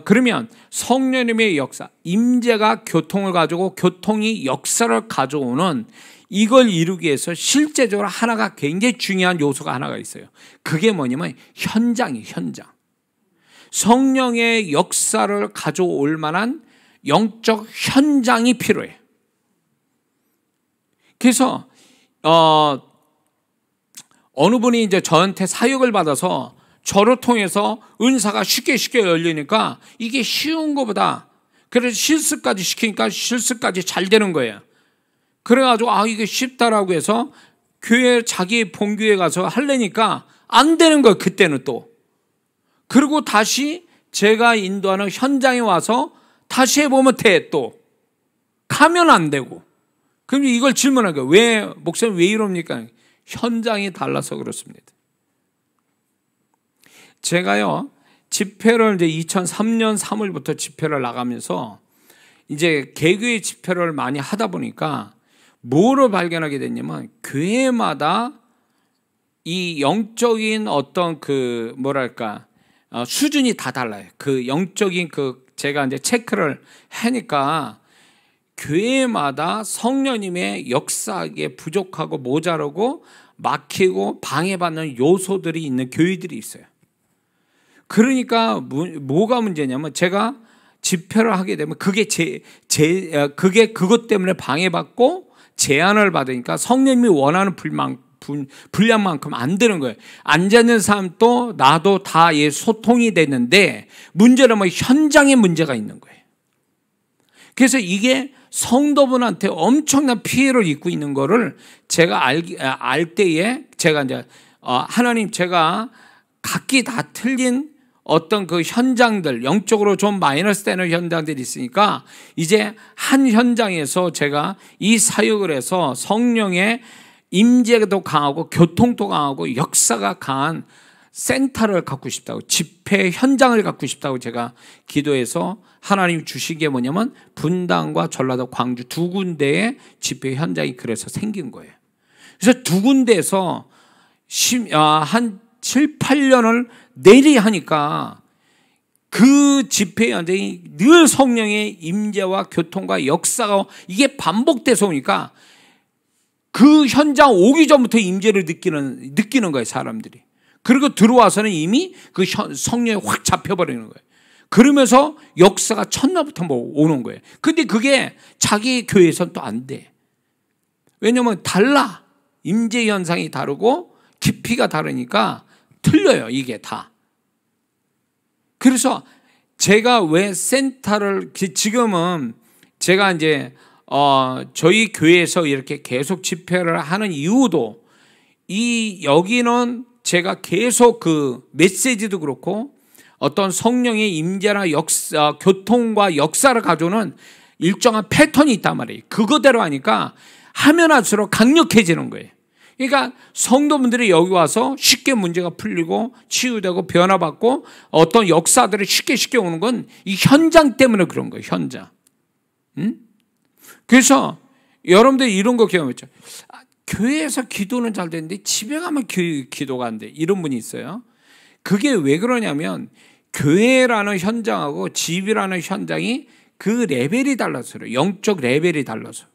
그러면 성령님의 역사, 임재가 교통을 가지고 교통이 역사를 가져오는, 이걸 이루기 위해서 실제적으로 하나가 굉장히 중요한 요소가 하나가 있어요. 그게 뭐냐면 현장이에요. 현장. 성령의 역사를 가져올 만한 영적 현장이 필요해. 그래서 어느 분이 이제 저한테 사역을 받아서 저를 통해서 은사가 쉽게 열리니까 이게 쉬운 것보다, 그래서 실습까지 시키니까 실습까지 잘 되는 거예요. 그래가지고 이게 쉽다라고 해서 자기 본교회 가서 하려니까 안 되는 거예요. 그때는 또. 그리고 다시 제가 인도하는 현장에 와서 다시 해보면 돼. 또 가면 안 되고. 그럼 이걸 질문한 거예요. 목사님 왜 이럽니까? 현장이 달라서 그렇습니다. 제가요, 집회를 이제 2003년 3월부터 집회를 나가면서 이제 개교의 집회를 많이 하다 보니까 뭐를 발견하게 됐냐면, 교회마다 이 영적인 어떤 수준이 다 달라요. 그 영적인 제가 이제 체크를 하니까 교회마다 성령님의 역사에 부족하고 모자라고 막히고 방해받는 요소들이 있는 교회들이 있어요. 그러니까 뭐가 문제냐면 제가 집회를 하게 되면 그게 그게 그것 때문에 방해받고 제한을 받으니까 성령님이 원하는 분량만큼 안 되는 거예요. 앉아 있는 사람도 나도 다 소통이 됐는데 문제는 현장에 문제가 있는 거예요. 그래서 이게 성도분한테 엄청난 피해를 입고 있는 거를 제가 알 때에 제가 이제 하나님, 제가 각기 다 틀린 어떤 그 현장들, 영적으로 좀 마이너스 되는 현장들이 있으니까 이제 한 현장에서 제가 이 사역을 해서 성령의 임재도 강하고 교통도 강하고 역사가 강한 센터를 갖고 싶다고, 집회 현장을 갖고 싶다고 제가 기도해서 하나님이 주신 게 뭐냐면 분당과 전라도, 광주 두 군데의 집회 현장이 그래서 생긴 거예요. 그래서 두 군데에서 한 7, 8년을 내리 하니까 그 집회 현장이 늘 성령의 임재와 교통과 역사가 이게 반복돼서 오니까 그 현장 오기 전부터 임재를 느끼는 거예요, 사람들이. 그리고 들어와서는 이미 그 성령에 확 잡혀버리는 거예요. 그러면서 역사가 첫날부터 오는 거예요. 근데 그게 자기 교회에서는 또 안 돼. 왜냐면 달라. 임재 현상이 다르고 깊이가 다르니까 틀려요, 이게 다. 그래서 제가 왜 센터를, 지금은 제가 이제 저희 교회에서 이렇게 계속 집회를 하는 이유도 여기는 제가 계속 그 메시지도 그렇고 어떤 성령의 임재나 역사, 교통과 역사를 가져오는 일정한 패턴이 있단 말이에요. 그거대로 하니까 하면 할수록 강력해지는 거예요. 그러니까 성도분들이 여기 와서 쉽게 문제가 풀리고 치유되고 변화받고 어떤 역사들이 쉽게 오는 건 이 현장 때문에 그런 거예요. 현장. 그래서 여러분들이 이런 거 경험했죠. 교회에서 기도는 잘 되는데 집에 가면 기도가 안 돼. 이런 분이 있어요. 그게 왜 그러냐면 교회라는 현장하고 집이라는 현장이 그 레벨이 달라서 그래요. 영적 레벨이 달라서.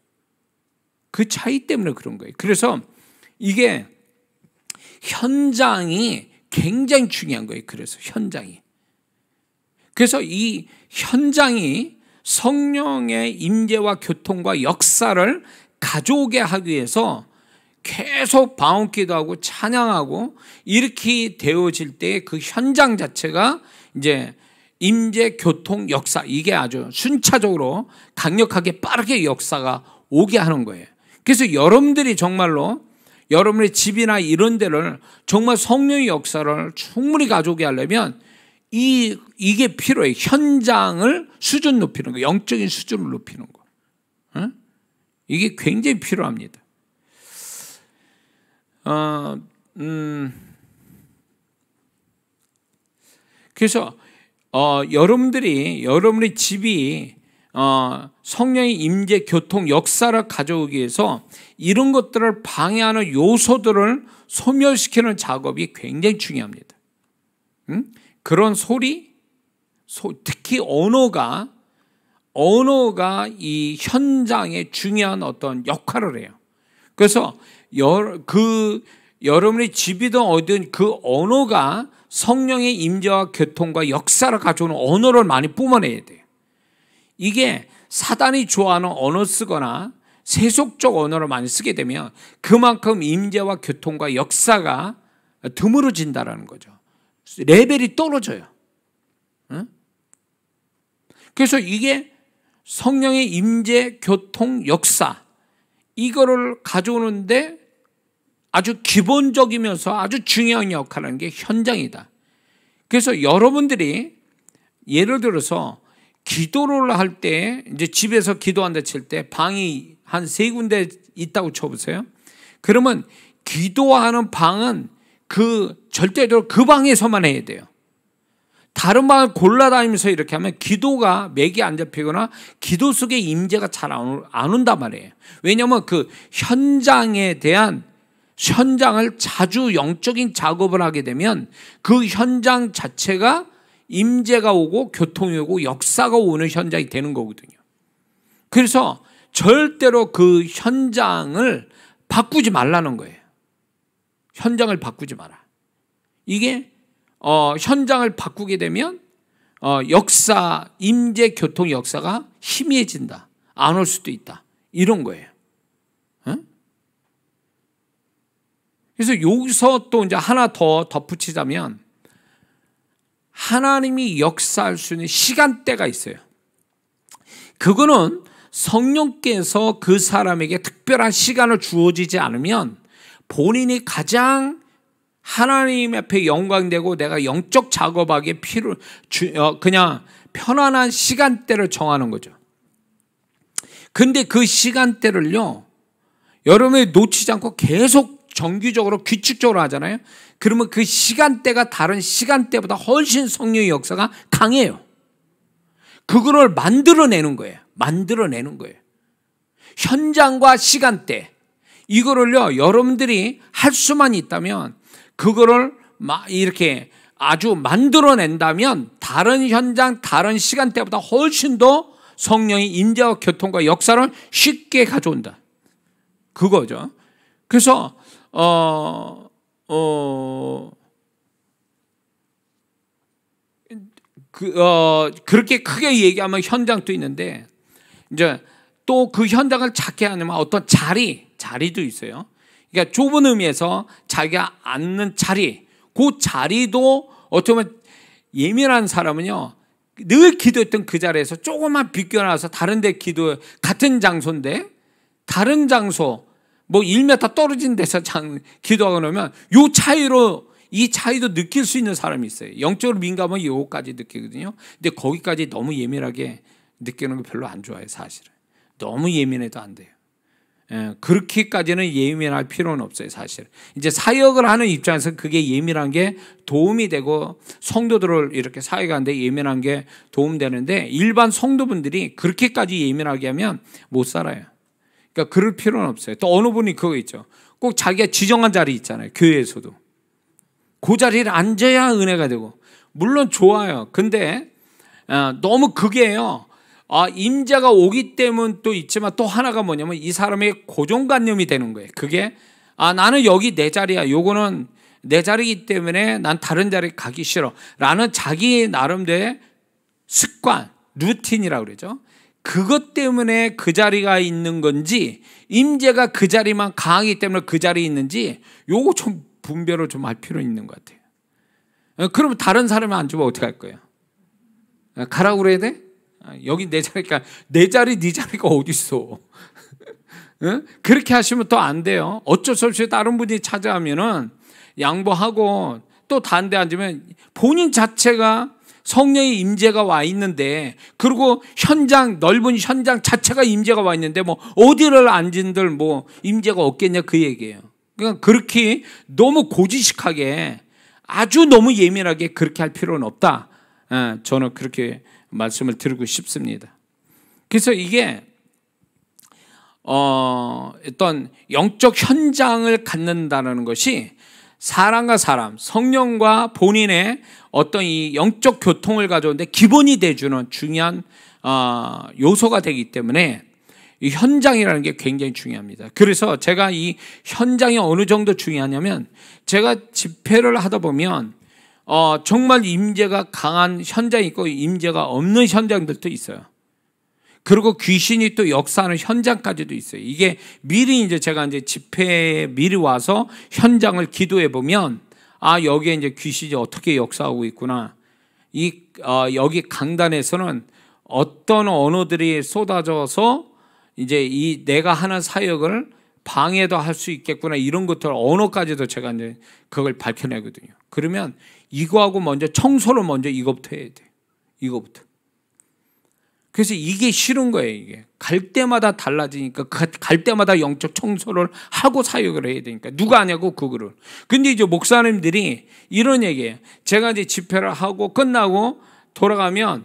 그 차이 때문에 그런 거예요. 그래서 이게 현장이 굉장히 중요한 거예요. 그래서 현장이. 그래서 이 현장이 성령의 임재와 교통과 역사를 가져오게 하기 위해서 계속 방언기도하고 찬양하고 이렇게 되어질 때 그 현장 자체가 이제 임재, 교통, 역사, 이게 아주 순차적으로 강력하게 빠르게 역사가 오게 하는 거예요. 그래서 여러분들이 정말로 여러분의 집이나 이런 데를 정말 성령의 역사를 충분히 가져오게 하려면 이게 필요해요. 현장을 수준 높이는 거, 영적인 수준을 높이는 거. 이게 굉장히 필요합니다. 그래서 여러분의 집이 성령의 임재, 교통, 역사를 가져오기 위해서 이런 것들을 방해하는 요소들을 소멸시키는 작업이 굉장히 중요합니다. 그런 소리, 특히 언어가 이 현장에 중요한 어떤 역할을 해요. 그래서 여러분의 집이든 어디든 그 언어가 성령의 임재와 교통과 역사를 가져오는 언어를 많이 뿜어내야 돼요. 이게 사단이 좋아하는 언어 쓰거나 세속적 언어를 많이 쓰게 되면 그만큼 임재와 교통과 역사가 드물어진다는 거죠. 레벨이 떨어져요. 그래서 이게 성령의 임재, 교통, 역사 이거를 가져오는데 아주 기본적이면서 아주 중요한 역할을 하는 게 현장이다. 그래서 여러분들이 예를 들어서 기도를 할 때 이제 집에서 기도한다 칠 때 방이 한 3군데 있다고 쳐보세요. 그러면 기도하는 방은 절대적으로 그 방에서만 해야 돼요. 다른 방을 골라다니면서 이렇게 하면 기도가 맥이 안 잡히거나 기도 속에 임재가 잘 안 온단 말이에요. 왜냐하면 그 현장에 대한 현장을 자주 영적인 작업을 하게 되면 그 현장 자체가 임재가 오고 교통이 오고 역사가 오는 현장이 되는 거거든요. 그래서 절대로 그 현장을 바꾸지 말라는 거예요. 현장을 바꾸지 마라. 이게 현장을 바꾸게 되면 역사, 임재, 교통 역사가 희미해진다. 안 올 수도 있다. 이런 거예요. 그래서 여기서 또 이제 하나 더 덧붙이자면 하나님이 역사할 수 있는 시간대가 있어요. 그거는 성령께서 그 사람에게 특별한 시간을 주어지지 않으면 본인이 가장 하나님 앞에 영광되고 내가 영적 작업하기에 그냥 편안한 시간대를 정하는 거죠. 근데 그 시간대를요, 여러분이 놓치지 않고 계속 정기적으로 규칙적으로 하잖아요. 그러면 그 시간대가 다른 시간대보다 훨씬 성령의 역사가 강해요. 그거를 만들어내는 거예요. 만들어내는 거예요. 현장과 시간대, 이거를요, 여러분들이 할 수만 있다면 그거를 이렇게 아주 만들어낸다면 다른 현장, 다른 시간대보다 훨씬 더 성령의 임재와 교통과 역사를 쉽게 가져온다. 그거죠. 그래서 그렇게 크게 얘기하면 현장도 있는데, 이제 또 그 현장을 작게 하려면 어떤 자리도 있어요. 그러니까 좁은 의미에서 자기가 앉는 자리, 그 자리도 어떻게 보면 예민한 사람은요, 늘 기도했던 그 자리에서 조금만 비껴나와서 다른 데 같은 장소인데 다른 장소 뭐 1m 떨어진 데서 기도하고 나면 이 차이도 느낄 수 있는 사람이 있어요. 영적으로 민감하면 요거까지 느끼거든요. 근데 거기까지 너무 예민하게 느끼는 거 별로 안 좋아해요, 사실은. 너무 예민해도 안 돼요. 그렇게까지는 예민할 필요는 없어요, 사실. 이제 사역을 하는 입장에서 그게 예민한 게 도움이 되고 성도들을 이렇게 사역하는데 예민한 게 도움되는데 일반 성도분들이 그렇게까지 예민하게 하면 못 살아요. 그러니까 그럴 필요는 없어요. 또 어느 분이 그거 있죠. 꼭 자기가 지정한 자리 있잖아요, 교회에서도. 그 자리를 앉아야 은혜가 되고, 물론 좋아요. 근데 너무 그게요, 임재가 오기 때문 또 있지만 또 하나가 뭐냐면 이 사람의 고정관념이 되는 거예요. 그게 나는 여기 내 자리야, 요거는 내 자리이기 때문에 난 다른 자리 가기 싫어 라는 자기 나름대로의 습관, 루틴이라고 그러죠. 그것 때문에 그 자리가 있는 건지, 임재가 그 자리만 강하기 때문에 그 자리에 있는지, 요거 좀 분별을 좀 할 필요 있는 것 같아요. 그러면 다른 사람이 앉으면 어떻게 할 거예요? 가라고 그래야 돼? 여기 내 자리가, 내 자리 네 자리가 어디 있어? 그렇게 하시면 또 안 돼요. 어쩔 수 없이 다른 분이 찾아오면은 양보하고 또 다른 데 앉으면 본인 자체가 성령의 임재가 와 있는데, 그리고 넓은 현장 자체가 임재가 와 있는데 뭐 어디를 앉은들 뭐 임재가 없겠냐 그 얘기예요. 그러니까 그렇게 너무 고지식하게, 아주 너무 예민하게 그렇게 할 필요는 없다. 저는 그렇게 말씀을 드리고 싶습니다. 그래서 이게 어떤 영적 현장을 갖는다는 것이 사람과 사람, 성령과 본인의 어떤 이 영적 교통을 가져오는데 기본이 돼주는 중요한 요소가 되기 때문에 이 현장이라는 게 굉장히 중요합니다. 그래서 제가 이 현장이 어느 정도 중요하냐면, 제가 집회를 하다 보면 정말 임재가 강한 현장이 있고 임재가 없는 현장들도 있어요. 그리고 귀신이 또 역사하는 현장까지도 있어요. 이게 미리 제가 집회에 미리 와서 현장을 기도해 보면, 여기에 귀신이 어떻게 역사하고 있구나. 여기 강단에서는 어떤 언어들이 쏟아져서 이 내가 하는 사역을 방해도 할 수 있겠구나, 이런 것들 언어까지도 제가 그걸 밝혀내거든요. 그러면 이거하고 먼저 청소를 이거부터 해야 돼요. 이거부터. 그래서 이게 싫은 거예요. 이게 갈 때마다 달라지니까, 갈 때마다 영적 청소를 하고 사역을 해야 되니까. 누가 하냐고 그거를. 근데 목사님들이 이런 얘기예요. 제가 집회를 하고 끝나고 돌아가면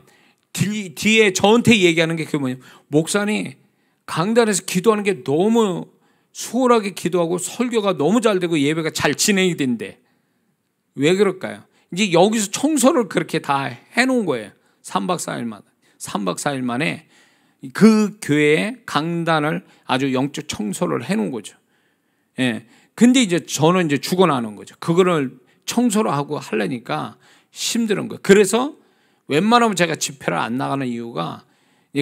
뒤에 저한테 얘기하는 게 그게 뭐냐면, 목사님 강단에서 기도하는 게 너무 수월하게 기도하고 설교가 너무 잘 되고 예배가 잘 진행이 된대. 왜 그럴까요? 여기서 청소를 그렇게 다 해놓은 거예요. 3박 4일 만에 그 교회의 강단을 아주 영적 청소를 해놓은 거죠. 예. 근데 저는 죽어나는 거죠. 그거를 청소를 하고 하려니까 힘든 거예요. 그래서 웬만하면 제가 집회를 안 나가는 이유가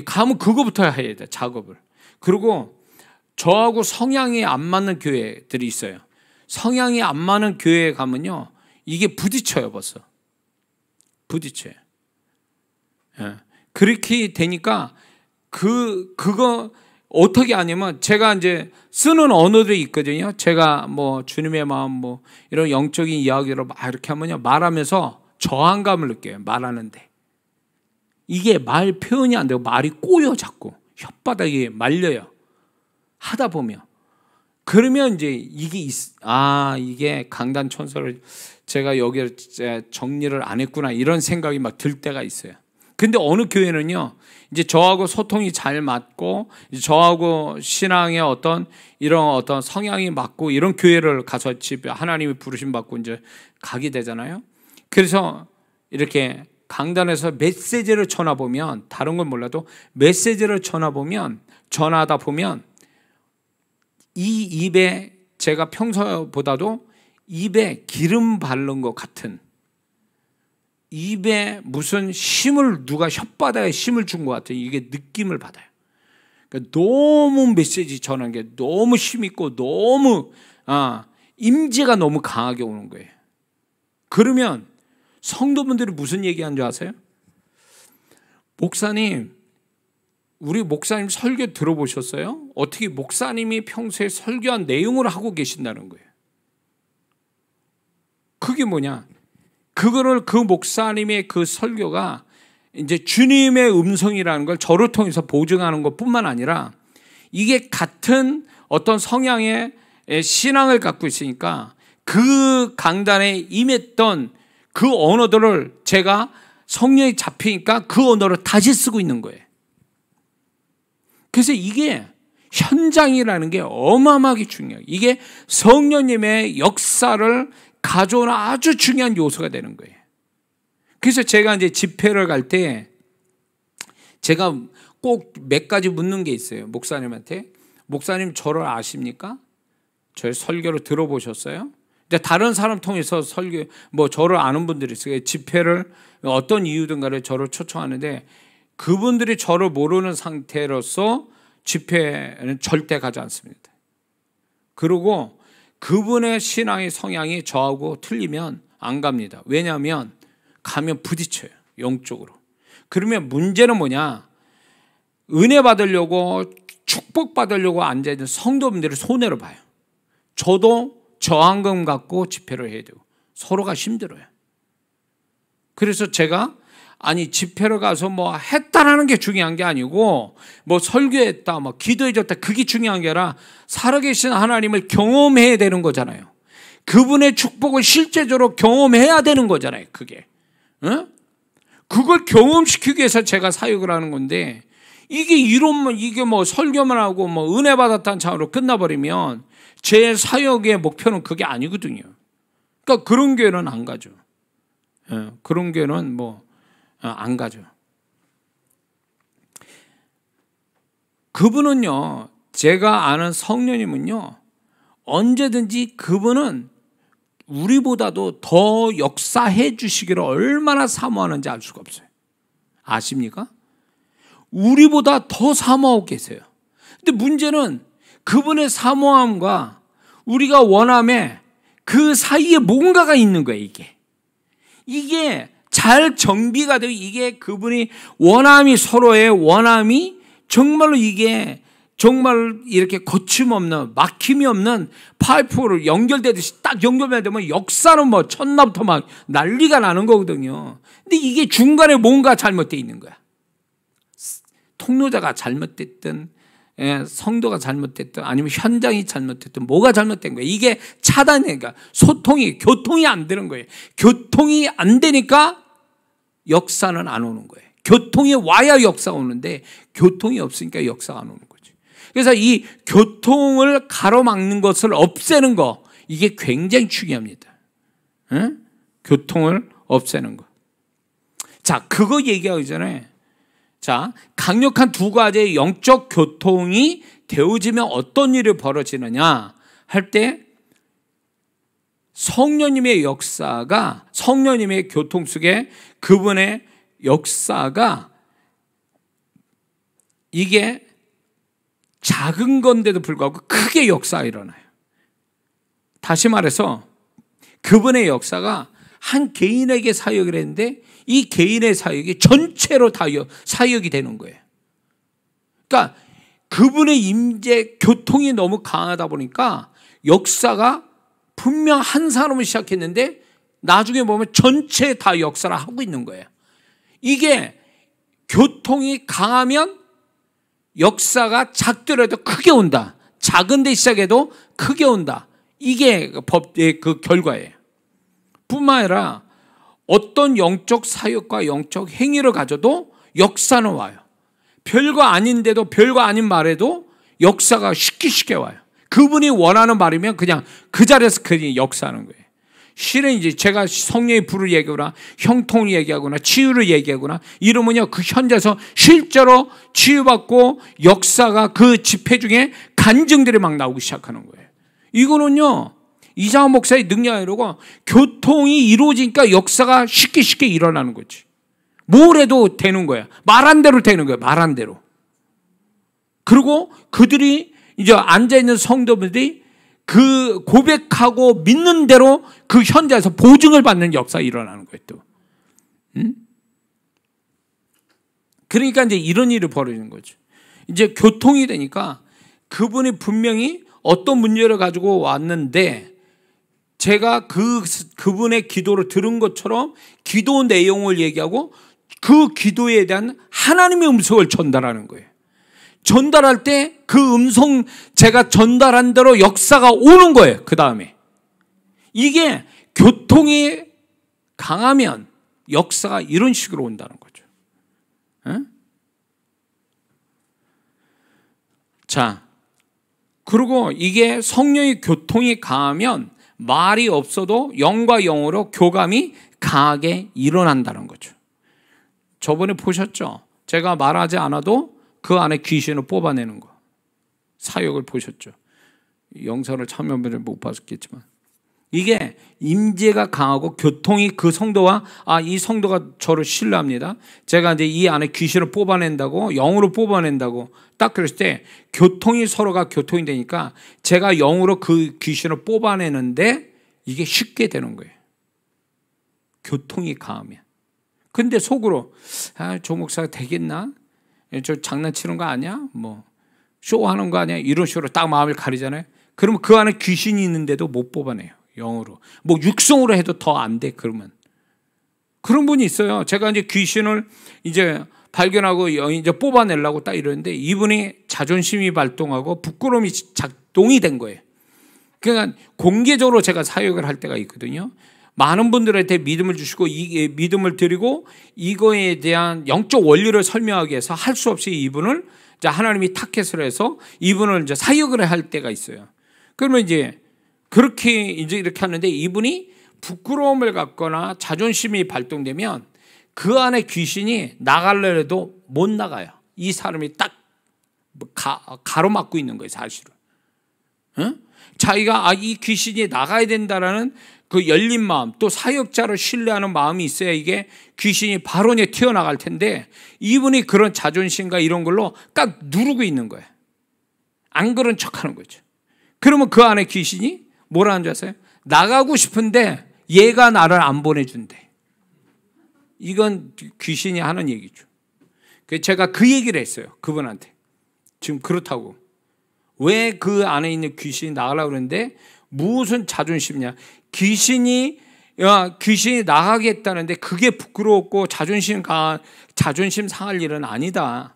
가면 그거부터 해야 돼, 작업을. 그리고 저하고 성향이 안 맞는 교회들이 있어요. 성향이 안 맞는 교회에 가면요, 이게 부딪혀요. 벌써 부딪혀요. 예. 그렇게 되니까 그거 어떻게 하냐면, 제가 이제 쓰는 언어들이 있거든요. 제가 뭐 주님의 마음 뭐 이런 영적인 이야기를 막 이렇게 하면요, 말하면서 저항감을 느껴요. 말하는데 이게 말 표현이 안 되고 말이 꼬여, 자꾸 혓바닥이 말려요, 하다 보면. 그러면 이제 이게 강단 천서를 제가 여기에 정리를 안 했구나, 이런 생각이 막 들 때가 있어요. 근데 어느 교회는요, 이제 저하고 소통이 잘 맞고 저하고 신앙의 이런 성향이 맞고 이런 교회를 가서 집에 하나님이 부르심 받고 이제 가게 되잖아요. 그래서 이렇게 강단에서 메시지를 전하보면, 다른 건 몰라도 메시지를 전하다 보면 이 입에, 제가 평소보다도 입에 기름 바른 것 같은, 입에 무슨 힘을, 누가 혓바닥에 힘을 준 것 같은 이게 느낌을 받아요. 그러니까 너무 메시지 전하는 게 너무 힘있고 너무 임재가 너무 강하게 오는 거예요. 그러면 성도분들이 무슨 얘기하는 줄 아세요? 목사님, 우리 목사님 설교 들어보셨어요? 어떻게 목사님이 평소에 설교한 내용을 하고 계신다는 거예요. 그게 뭐냐? 그거를, 그 목사님의 그 설교가 이제 주님의 음성이라는 걸 저를 통해서 보증하는 것뿐만 아니라, 이게 같은 어떤 성향의 신앙을 갖고 있으니까 그 강단에 임했던 그 언어들을, 제가 성령이 잡히니까 그 언어를 다시 쓰고 있는 거예요. 그래서 이게 현장이라는 게 어마어마하게 중요해요. 이게 성령님의 역사를 가져오는 아주 중요한 요소가 되는 거예요. 그래서 제가 이제 집회를 갈 때 제가 꼭 몇 가지 묻는 게 있어요. 목사님한테. 목사님, 저를 아십니까? 저의 설교를 들어보셨어요? 근데 다른 사람 통해서 저를 아는 분들이 있어요. 집회를 어떤 이유든가를 저를 초청하는데, 그분들이 저를 모르는 상태로서 집회는 절대 가지 않습니다. 그리고 그분의 신앙의 성향이 저하고 틀리면 안 갑니다. 왜냐하면 가면 부딪혀요, 영적으로. 그러면 문제는 뭐냐? 은혜 받으려고, 축복 받으려고 앉아있는 성도분들이 손해를 봐요. 저도 저항감 갖고 집회를 해야 되고 서로가 힘들어요. 그래서 제가 집회를 가서 뭐 했다라는 게 중요한 게 아니고, 뭐 설교했다, 뭐 기도해줬다, 그게 중요한 게 아니라 살아계신 하나님을 경험해야 되는 거잖아요. 그분의 축복을 실제적으로 경험해야 되는 거잖아요. 그게, 그걸 경험시키기 위해서 제가 사역을 하는 건데, 이게 이게 뭐 설교만 하고 뭐 은혜 받았다는 차원으로 끝나버리면 제 사역의 목표는 그게 아니거든요. 그러니까 그런 교회는 안 가죠. 그런 교회는 안 가죠. 그분은요, 제가 아는 성령님은요, 언제든지 그분은 우리보다도 더 역사해 주시기를 얼마나 사모하는지 알 수가 없어요. 아십니까? 우리보다 더 사모하고 계세요. 근데 문제는 그분의 사모함과 우리가 원함에 그 사이에 뭔가가 있는 거예요. 이게 잘 정비가 되고, 이게 그분이 원함이, 서로의 원함이 정말로, 이게 정말 이렇게 거침없는, 막힘이 없는 파이프로 연결되듯이 딱 연결되면 역사는 뭐 첫날부터 막 난리가 나는 거거든요. 근데 이게 중간에 뭔가 잘못되어 있는 거야. 통로자가 잘못됐든, 성도가 잘못됐든, 아니면 현장이 잘못됐든, 뭐가 잘못된 거예요. 이게 차단이니까, 교통이 안 되는 거예요. 교통이 안 되니까 역사는 안 오는 거예요. 교통이 와야 역사가 오는데 교통이 없으니까 역사가 안 오는 거죠. 그래서 이 교통을 가로막는 것을 없애는 거, 이게 굉장히 중요합니다. 교통을 없애는 거. 자, 그거 얘기하기 전에, 강력한 두 가지의 영적 교통이 되어지면 어떤 일이 벌어지느냐 할 때, 성령님의 역사가, 성령님의 교통 속에 그분의 역사가 이게 작은 건데도 불구하고 크게 역사가 일어나요. 다시 말해서 그분의 역사가 한 개인에게 사역을 했는데 이 개인의 사역이 전체로 다 사역이 되는 거예요. 그러니까 그분의 임재 교통이 너무 강하다 보니까 역사가 분명 한 사람을 시작했는데 나중에 보면 전체 다 역사를 하고 있는 거예요. 이게 교통이 강하면 역사가 작더라도 크게 온다. 작은 데 시작해도 크게 온다. 이게 법의 그 결과예요. 뿐만 아니라 어떤 영적 사역과 영적 행위를 가져도 역사는 와요. 별거 아닌데도, 별거 아닌 말에도 역사가 쉽게 와요. 그분이 원하는 말이면 그냥 그 자리에서 그냥 역사하는 거예요. 실은 이제 제가 성령의 불을 얘기하거나 형통을 얘기하거나 치유를 얘기하거나 이러면요, 그 현장에서 실제로 치유받고 역사가 그 집회 중에 간증들이 막 나오기 시작하는 거예요. 이거는요, 이상한 목사의 능력이 아니고 교통이 이루어지니까 역사가 쉽게 일어나는 거지. 뭘 해도 되는 거야. 말한 대로 되는 거야. 말한 대로. 그리고 그들이 이제 앉아있는 성도들이 그 고백하고 믿는 대로 그 현장에서 보증을 받는 역사가 일어나는 거예요, 또. 그러니까 이제 이런 일이 벌어지는 거죠. 이제 교통이 되니까 그분이 분명히 어떤 문제를 가지고 왔는데 제가 그분의 기도를 들은 것처럼 기도 내용을 얘기하고 그 기도에 대한 하나님의 음성을 전달하는 거예요. 전달할 때 그 음성 제가 전달한 대로 역사가 오는 거예요. 그 다음에 이게 교통이 강하면 역사가 이런 식으로 온다는 거죠. 에? 자, 그리고 이게 성령의 교통이 강하면 말이 없어도 영과 영으로 교감이 강하게 일어난다는 거죠. 저번에 보셨죠? 제가 말하지 않아도 그 안에 귀신을 뽑아내는 거. 사역을 보셨죠? 영상을 참여분들 못 봤겠지만. 이게 임재가 강하고 교통이 그 성도와 이 성도가 저를 신뢰합니다. 제가 이제 이 안에 귀신을 뽑아낸다고, 영으로 뽑아낸다고 딱 그랬을 때 교통이 서로가 교통이 되니까 제가 영으로 그 귀신을 뽑아내는데 이게 쉽게 되는 거예요. 교통이 강하면. 근데 속으로 조 목사가 되겠나? 저 장난치는 거 아니야? 뭐 쇼하는 거 아니야? 이런 식으로 딱 마음을 가리잖아요. 그러면 그 안에 귀신이 있는데도 못 뽑아내요. 영으로. 뭐 육성으로 해도 더 안 돼. 그러면 그런 분이 있어요. 제가 이제 귀신을 이제 발견하고 이제 뽑아내려고 딱 이러는데 이분이 자존심이 발동하고 부끄러움이 작동이 된 거예요. 그러니까 공개적으로 제가 사역을 할 때가 있거든요. 많은 분들한테 믿음을 주시고 이 믿음을 드리고 이거에 대한 영적 원리를 설명하기 위해서 할 수 없이 이분을 하나님이 타켓을 해서 이분을 이제 사역을 할 때가 있어요. 그러면 이제 그렇게 이제 이렇게 하는데 이분이 부끄러움을 갖거나 자존심이 발동되면 그 안에 귀신이 나가려 해도 못 나가요. 이 사람이 딱 가로막고 있는 거예요, 사실은. 응? 자기가 이 귀신이 나가야 된다라는 그 열린 마음, 또 사역자를 신뢰하는 마음이 있어야 이게 귀신이 바로 이제 튀어나갈 텐데 이분이 그런 자존심과 이런 걸로 딱 누르고 있는 거예요. 안 그런 척하는 거죠. 그러면 그 안에 귀신이 뭐라는 줄 아세요? 나가고 싶은데 얘가 나를 안 보내준대. 이건 귀신이 하는 얘기죠. 제가 그 얘기를 했어요. 그분한테. 지금 그렇다고. 왜 그 안에 있는 귀신이 나가려고 그러는데 무슨 자존심이냐. 귀신이 나가겠다는데 그게 부끄럽고 자존심 상할 일은 아니다.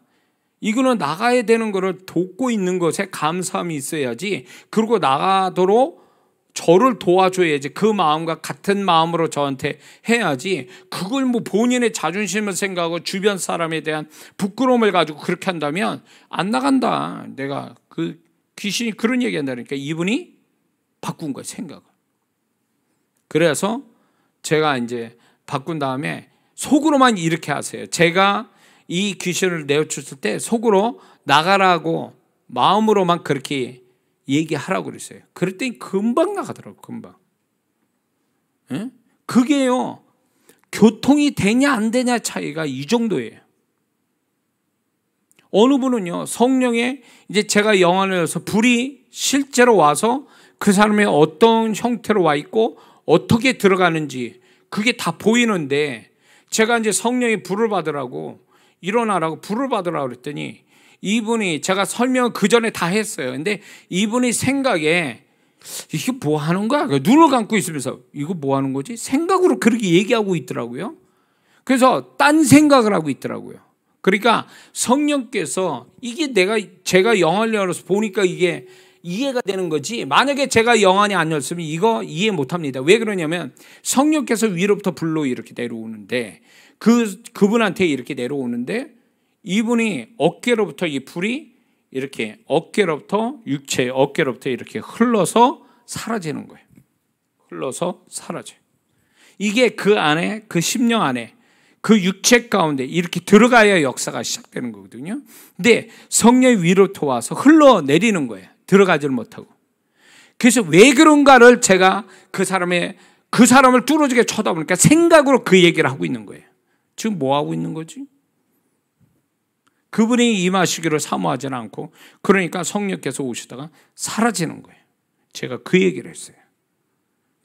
이거는 나가야 되는 거를 돕고 있는 것에 감사함이 있어야지. 그리고 나가도록 저를 도와줘야지. 그 마음과 같은 마음으로 저한테 해야지. 그걸 뭐 본인의 자존심을 생각하고 주변 사람에 대한 부끄러움을 가지고 그렇게 한다면 안 나간다. 내가 그 귀신이 그런 얘기 한다니까 이분이 바꾼 거예요, 생각을. 그래서 제가 이제 바꾼 다음에 속으로만 이렇게 하세요. 제가 이 귀신을 내어쳤을 때 속으로 나가라고 마음으로만 그렇게 얘기하라고 그랬어요. 그랬더니 금방 나가더라고요. 금방. 예? 그게요, 교통이 되냐 안 되냐 차이가 이 정도예요. 어느 분은요, 성령에 이제 제가 영안을 열어서 불이 실제로 와서 그 사람의 어떤 형태로 와 있고 어떻게 들어가는지 그게 다 보이는데, 제가 이제 성령이 불을 받으라고, 일어나라고 불을 받으라고 그랬더니 이분이, 제가 설명을 그 전에 다 했어요. 근데 이분이 생각에 이게 뭐 하는 거야? 눈을 감고 있으면서 이거 뭐 하는 거지? 생각으로 그렇게 얘기하고 있더라고요. 그래서 딴 생각을 하고 있더라고요. 그러니까 성령께서 이게 제가 영안을 열어서 보니까 이게 이해가 되는 거지, 만약에 제가 영안이 안 열었으면 이거 이해 못 합니다. 왜 그러냐면 성령께서 위로부터 불로 이렇게 내려오는데, 그분한테 이렇게 내려오는데, 이분이 어깨로부터 이 불이 이렇게 어깨로부터 육체, 어깨로부터 이렇게 흘러서 사라지는 거예요. 흘러서 사라져요. 이게 그 안에, 그 심령 안에, 그 육체 가운데 이렇게 들어가야 역사가 시작되는 거거든요. 근데 성령이 위로부터 와서 흘러내리는 거예요. 들어가지를 못하고. 그래서 왜 그런가를 제가 그 사람을 뚫어지게 쳐다보니까 생각으로 그 얘기를 하고 있는 거예요. 지금 뭐 하고 있는 거지? 그분이 임하시기를 사모하지는 않고, 그러니까 성령께서 오시다가 사라지는 거예요. 제가 그 얘기를 했어요.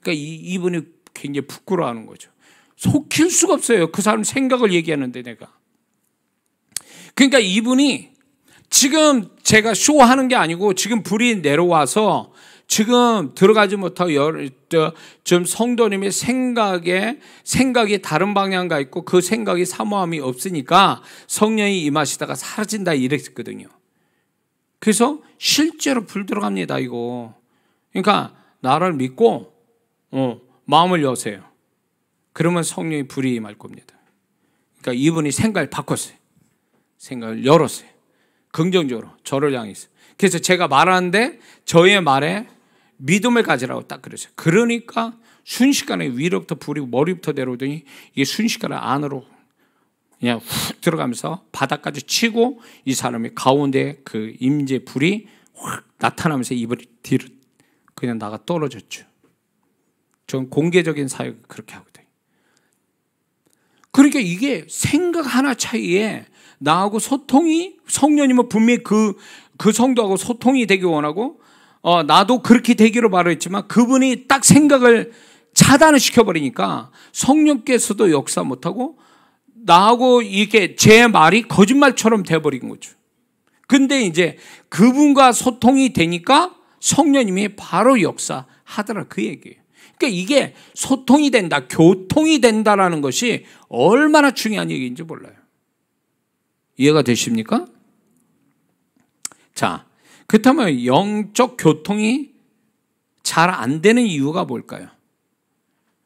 그러니까 이분이 굉장히 부끄러워하는 거죠. 속일 수가 없어요. 그 사람 생각을 얘기하는데 내가. 그러니까 이분이 지금 제가 쇼하는 게 아니고, 지금 불이 내려와서 지금 들어가지 못하고 좀 성도님의 생각이 다른 방향 가 있고, 그 생각이 사모함이 없으니까 성령이 임하시다가 사라진다 이랬거든요. 그래서 실제로 불 들어갑니다 이거. 그러니까 나를 믿고 마음을 여세요. 그러면 성령이 불이 임할 겁니다. 그러니까 이분이 생각을 바꿨어요. 생각을 열었어요. 긍정적으로 저를 향해서. 그래서 제가 말하는데 저의 말에 믿음을 가지라고 딱 그랬어요. 그러니까 순식간에 위로부터 불이 머리부터 내려오더니 이게 순식간에 안으로 그냥 훅 들어가면서 바닥까지 치고, 이 사람의 가운데 그 임재 불이 확 나타나면서 입을 뒤로 그냥 나가 떨어졌죠. 전 공개적인 사역을 그렇게 하거든요. 그러니까 이게 생각 하나 차이에 나하고 소통이, 성령님은 분명히 그 성도하고 소통이 되기 원하고, 나도 그렇게 되기로 바라했지만 그분이 딱 생각을 차단을 시켜버리니까 성령께서도 역사 못하고 나하고 이게 제 말이 거짓말처럼 돼버린 거죠. 근데 이제 그분과 소통이 되니까 성령님이 바로 역사하더라, 그 얘기예요. 그러니까 이게 소통이 된다, 교통이 된다라는 것이 얼마나 중요한 얘기인지 몰라요. 이해가 되십니까? 자, 그렇다면 영적 교통이 잘 안 되는 이유가 뭘까요?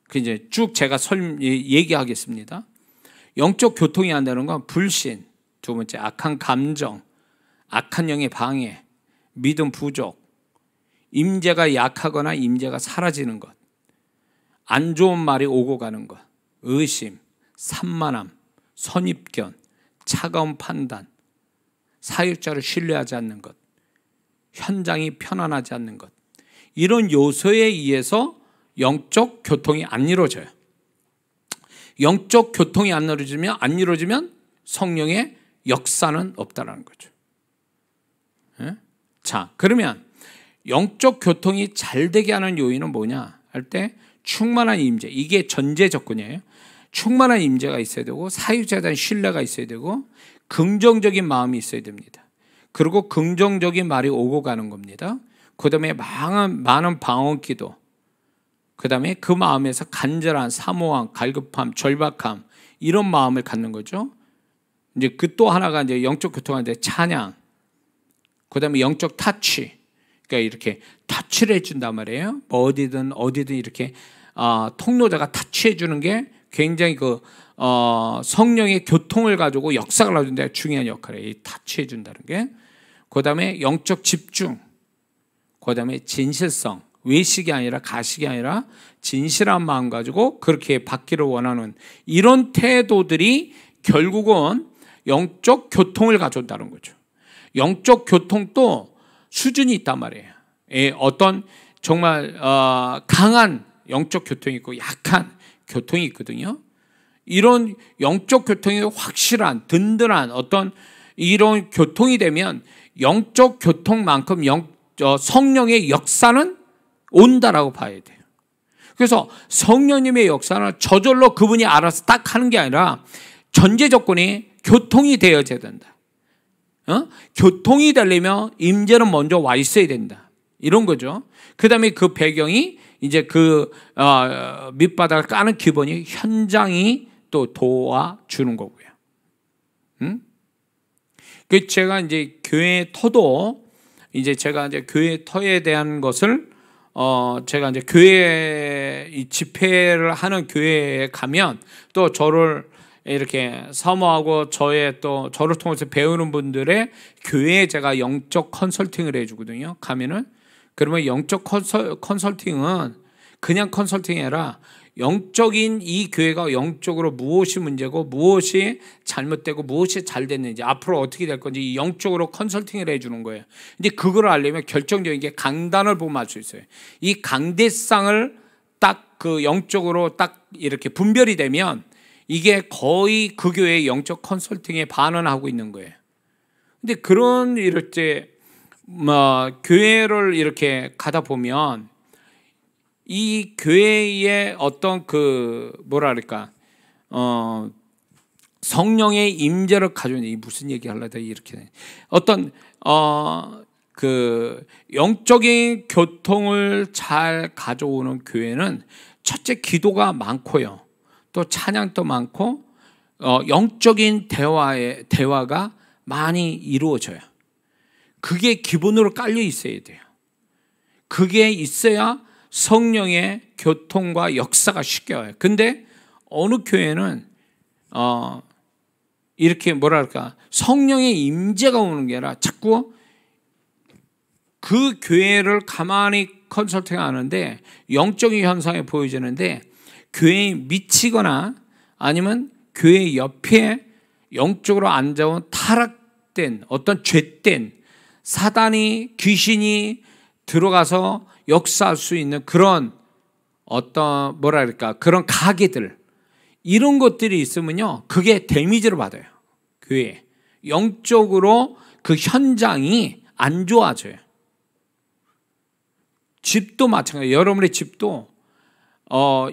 그 이제 쭉 제가 얘기하겠습니다. 영적 교통이 안 되는 건 불신, 두 번째 악한 감정, 악한 영의 방해, 믿음 부족, 임재가 약하거나 임재가 사라지는 것, 안 좋은 말이 오고 가는 것, 의심, 산만함, 선입견, 차가운 판단, 사역자를 신뢰하지 않는 것, 현장이 편안하지 않는 것, 이런 요소에 의해서 영적 교통이 안 이루어져요. 영적 교통이 안 이루어지면 성령의 역사는 없다라는 거죠. 자, 그러면 영적 교통이 잘 되게 하는 요인은 뭐냐 할 때, 충만한 임재, 이게 전제 조건이에요. 충만한 임재가 있어야 되고, 사역자에 대한 신뢰가 있어야 되고, 긍정적인 마음이 있어야 됩니다. 그리고 긍정적인 말이 오고 가는 겁니다. 그 다음에 많은 방언 기도, 그 다음에 그 마음에서 간절한 사모함, 갈급함, 절박함, 이런 마음을 갖는 거죠. 이제 그 또 하나가 이제 영적 교통하는데 찬양, 그 다음에 영적 타치, 그러니까 이렇게 타치를 해준단 말이에요. 뭐 어디든 이렇게 통로자가 타치해 주는 게 굉장히 성령의 교통을 가지고 역사를 하는 데 중요한 역할이에요. 이 타치해 준다는 게. 그 다음에 영적 집중, 그 다음에 진실성, 외식이 아니라 가식이 아니라 진실한 마음 가지고 그렇게 받기를 원하는 이런 태도들이 결국은 영적 교통을 가져온다는 거죠. 영적 교통도 수준이 있단 말이에요. 어떤 정말 강한 영적 교통이 있고 약한 교통이 있거든요. 이런 영적 교통이 확실한 든든한 어떤 이런 교통이 되면 영적 교통만큼 성령의 역사는 온다라고 봐야 돼요. 그래서 성령님의 역사는 저절로 그분이 알아서 딱 하는 게 아니라 전제 조건이 교통이 되어져야 된다. 교통이 되려면 임재는 먼저 와 있어야 된다. 이런 거죠. 그 다음에 그 배경이 이제 그 밑바닥을 까는 기본이 현장이 또 도와주는 거고요. 그 제가 이제 교회 터도 이제 제가 이제 교회 터에 대한 것을 제가 이제 교회 이 집회를 하는 교회에 가면 또 저를 이렇게 사모하고 저의 또 저를 통해서 배우는 분들의 교회에 제가 영적 컨설팅을 해주거든요. 가면은 그러면 영적 컨설팅은 그냥 컨설팅이 아니라 영적인 이 교회가 영적으로 무엇이 문제고 무엇이 잘못되고 무엇이 잘 됐는지 앞으로 어떻게 될 건지 영적으로 컨설팅을 해주는 거예요. 근데 그걸 알려면 결정적인 게 강단을 보면 알 수 있어요. 이 강대상을 딱 그 영적으로 딱 이렇게 분별이 되면 이게 거의 그 교회의 영적 컨설팅에 반응하고 있는 거예요. 근데 그런 이럴 때 교회를 이렇게 가다 보면 이 교회의 어떤 그 뭐랄까 성령의 임재를 가지고 있는 무슨 얘기 하려다 이렇게 어떤 그 영적인 교통을 잘 가져오는 교회는 첫째 기도가 많고요. 또 찬양도 많고 영적인 대화가 많이 이루어져요. 그게 기본으로 깔려 있어야 돼요. 그게 있어야 성령의 교통과 역사가 쉽게 와요. 근데 어느 교회는 이렇게 뭐랄까 성령의 임재가 오는 게 아니라 자꾸 그 교회를 가만히 컨설팅하는데 영적인 현상이 보여지는데 교회에 미치거나 아니면 교회 옆에 영적으로 앉아온 타락된 어떤 죄된 사단이 귀신이 들어가서 역사할 수 있는 그런 어떤 뭐랄까 그런 가게들 이런 것들이 있으면요 그게 데미지를 받아요. 교회 영적으로 그 현장이 안 좋아져요. 집도 마찬가지예요. 여러분의 집도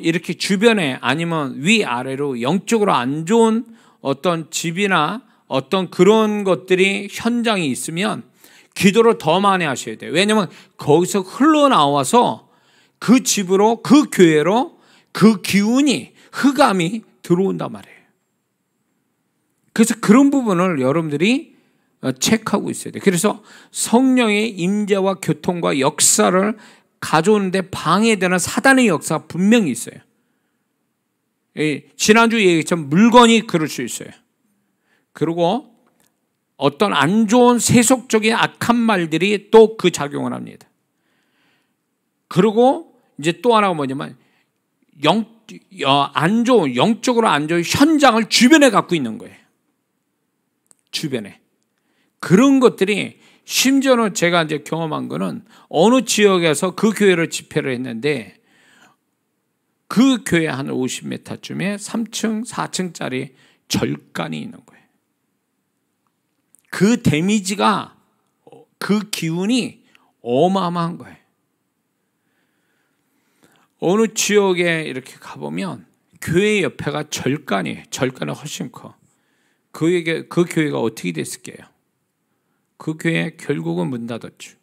이렇게 주변에 아니면 위아래로 영적으로 안 좋은 어떤 집이나 어떤 그런 것들이 현장이 있으면 기도를 더 많이 하셔야 돼요. 왜냐하면 거기서 흘러나와서 그 집으로 그 교회로 그 기운이 흑암이 들어온단 말이에요. 그래서 그런 부분을 여러분들이 체크하고 있어야 돼요. 그래서 성령의 임재와 교통과 역사를 가져오는데 방해되는 사단의 역사가 분명히 있어요. 지난주 얘기했지만 물건이 그럴 수 있어요. 그리고 어떤 안 좋은 세속적인 악한 말들이 또 그 작용을 합니다. 그리고 이제 또 하나가 뭐냐면 영적으로 안 좋은 현장을 주변에 갖고 있는 거예요. 주변에. 그런 것들이 심지어는 제가 이제 경험한 거는 어느 지역에서 그 교회를 집회를 했는데 그 교회 한 50m쯤에 3층, 4층짜리 절간이 있는 거예요. 그 데미지가 그 기운이 어마어마한 거예요. 어느 지역에 이렇게 가보면 교회 옆에가 절간이에요. 절간은 훨씬 커. 그 교회가 어떻게 됐을게요? 그 교회 결국은 문 닫았죠.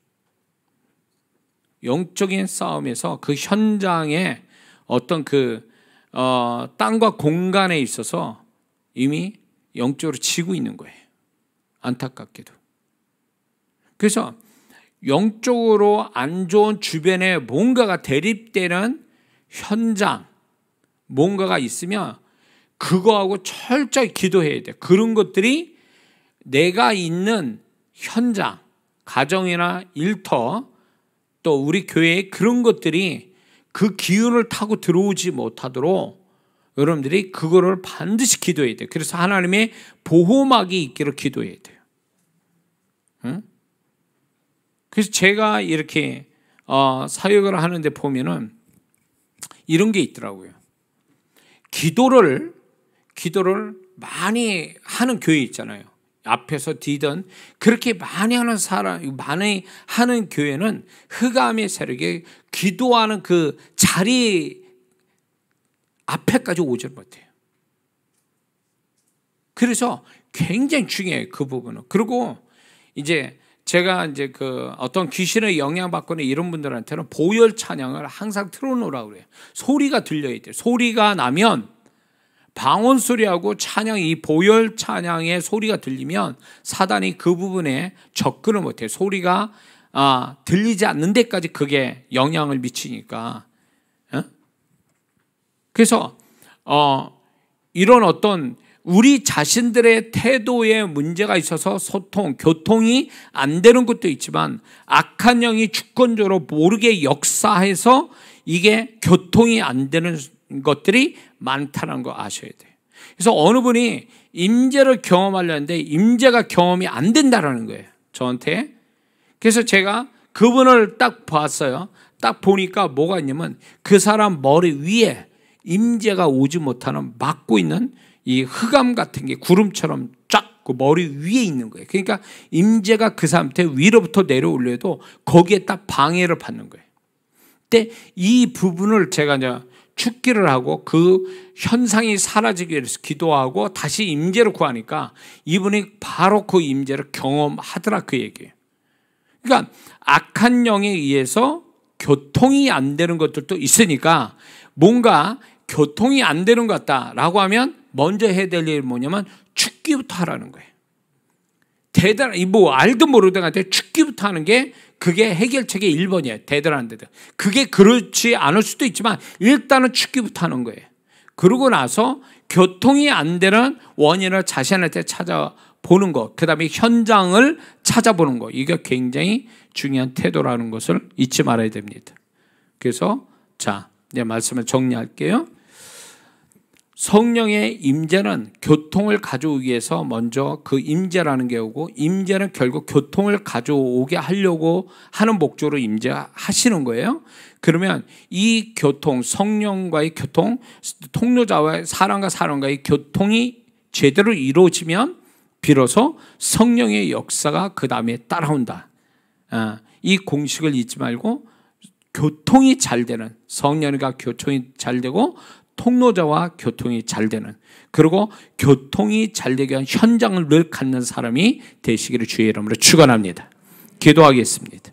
영적인 싸움에서 그 현장에 어떤 그 땅과 공간에 있어서 이미 영적으로 지고 있는 거예요. 안타깝게도. 그래서 영적으로 안 좋은 주변에 뭔가가 대립되는 현장, 뭔가가 있으면 그거하고 철저히 기도해야 돼요. 그런 것들이 내가 있는 현장, 가정이나 일터, 또 우리 교회에 그런 것들이 그 기운을 타고 들어오지 못하도록 여러분들이 그거를 반드시 기도해야 돼요. 그래서 하나님의 보호막이 있기를 기도해야 돼요. 응? 그래서 제가 이렇게 사역을 하는데 보면은 이런 게 있더라고요. 기도를 많이 하는 교회 있잖아요. 앞에서 뒤든 그렇게 많이 하는 많이 하는 교회는 흑암의 세력에 기도하는 그 자리 앞에까지 오질 못해요. 그래서 굉장히 중요해요, 그 부분은. 그리고 이제 제가 이제 그 어떤 귀신의 영향받거나 이런 분들한테는 보혈 찬양을 항상 틀어놓으라고 그래요. 소리가 들려야 돼요. 소리가 나면 방언 소리하고 찬양, 이 보혈 찬양의 소리가 들리면 사단이 그 부분에 접근을 못해요. 소리가 들리지 않는 데까지 그게 영향을 미치니까. 그래서 이런 어떤 우리 자신들의 태도에 문제가 있어서 교통이 안 되는 것도 있지만 악한 영이 주권적으로 모르게 역사해서 이게 교통이 안 되는 것들이 많다는 거 아셔야 돼요. 그래서 어느 분이 임재를 경험하려는데 임재가 경험이 안 된다라는 거예요, 저한테. 그래서 제가 그분을 딱 봤어요. 딱 보니까 뭐가 있냐면 그 사람 머리 위에 임재가 오지 못하는 막고 있는 이 흑암 같은 게 구름처럼 쫙 그 머리 위에 있는 거예요. 그러니까 임재가 그 사람한테 위로부터 내려올려도 거기에 딱 방해를 받는 거예요. 근데 이 부분을 제가 이제 축기를 하고 그 현상이 사라지기 위해서 기도하고 다시 임재를 구하니까 이분이 바로 그 임재를 경험하더라, 그 얘기예요. 그러니까 악한 영에 의해서 교통이 안 되는 것들도 있으니까 뭔가 교통이 안 되는 것 같다라고 하면 먼저 해야 될 일이 뭐냐면 축기부터 하라는 거예요. 알든 모르든 한테 축기부터 하는 게 그게 해결책의 1번이에요. 대단한 데들. 그게 그렇지 않을 수도 있지만 일단은 축기부터 하는 거예요. 그러고 나서 교통이 안 되는 원인을 자신한테 찾아보는 것, 그 다음에 현장을 찾아보는 것, 이게 굉장히 중요한 태도라는 것을 잊지 말아야 됩니다. 그래서 이제 말씀을 정리할게요. 성령의 임재는 교통을 가져오기 위해서 먼저 그 임재라는 게 오고, 임재는 결국 교통을 가져오게 하려고 하는 목적으로 임재하시는 거예요. 그러면 이 교통, 성령과의 교통, 통로자와 사람과 사람과의 교통이 제대로 이루어지면 비로소 성령의 역사가 그 다음에 따라온다. 이 공식을 잊지 말고 교통이 잘 되는, 성령과 교통이 잘 되고 통로자와 교통이 잘 되는, 그리고 교통이 잘 되게 한 현장을 늘 갖는 사람이 되시기를 주의 이름으로 축원합니다. 기도하겠습니다.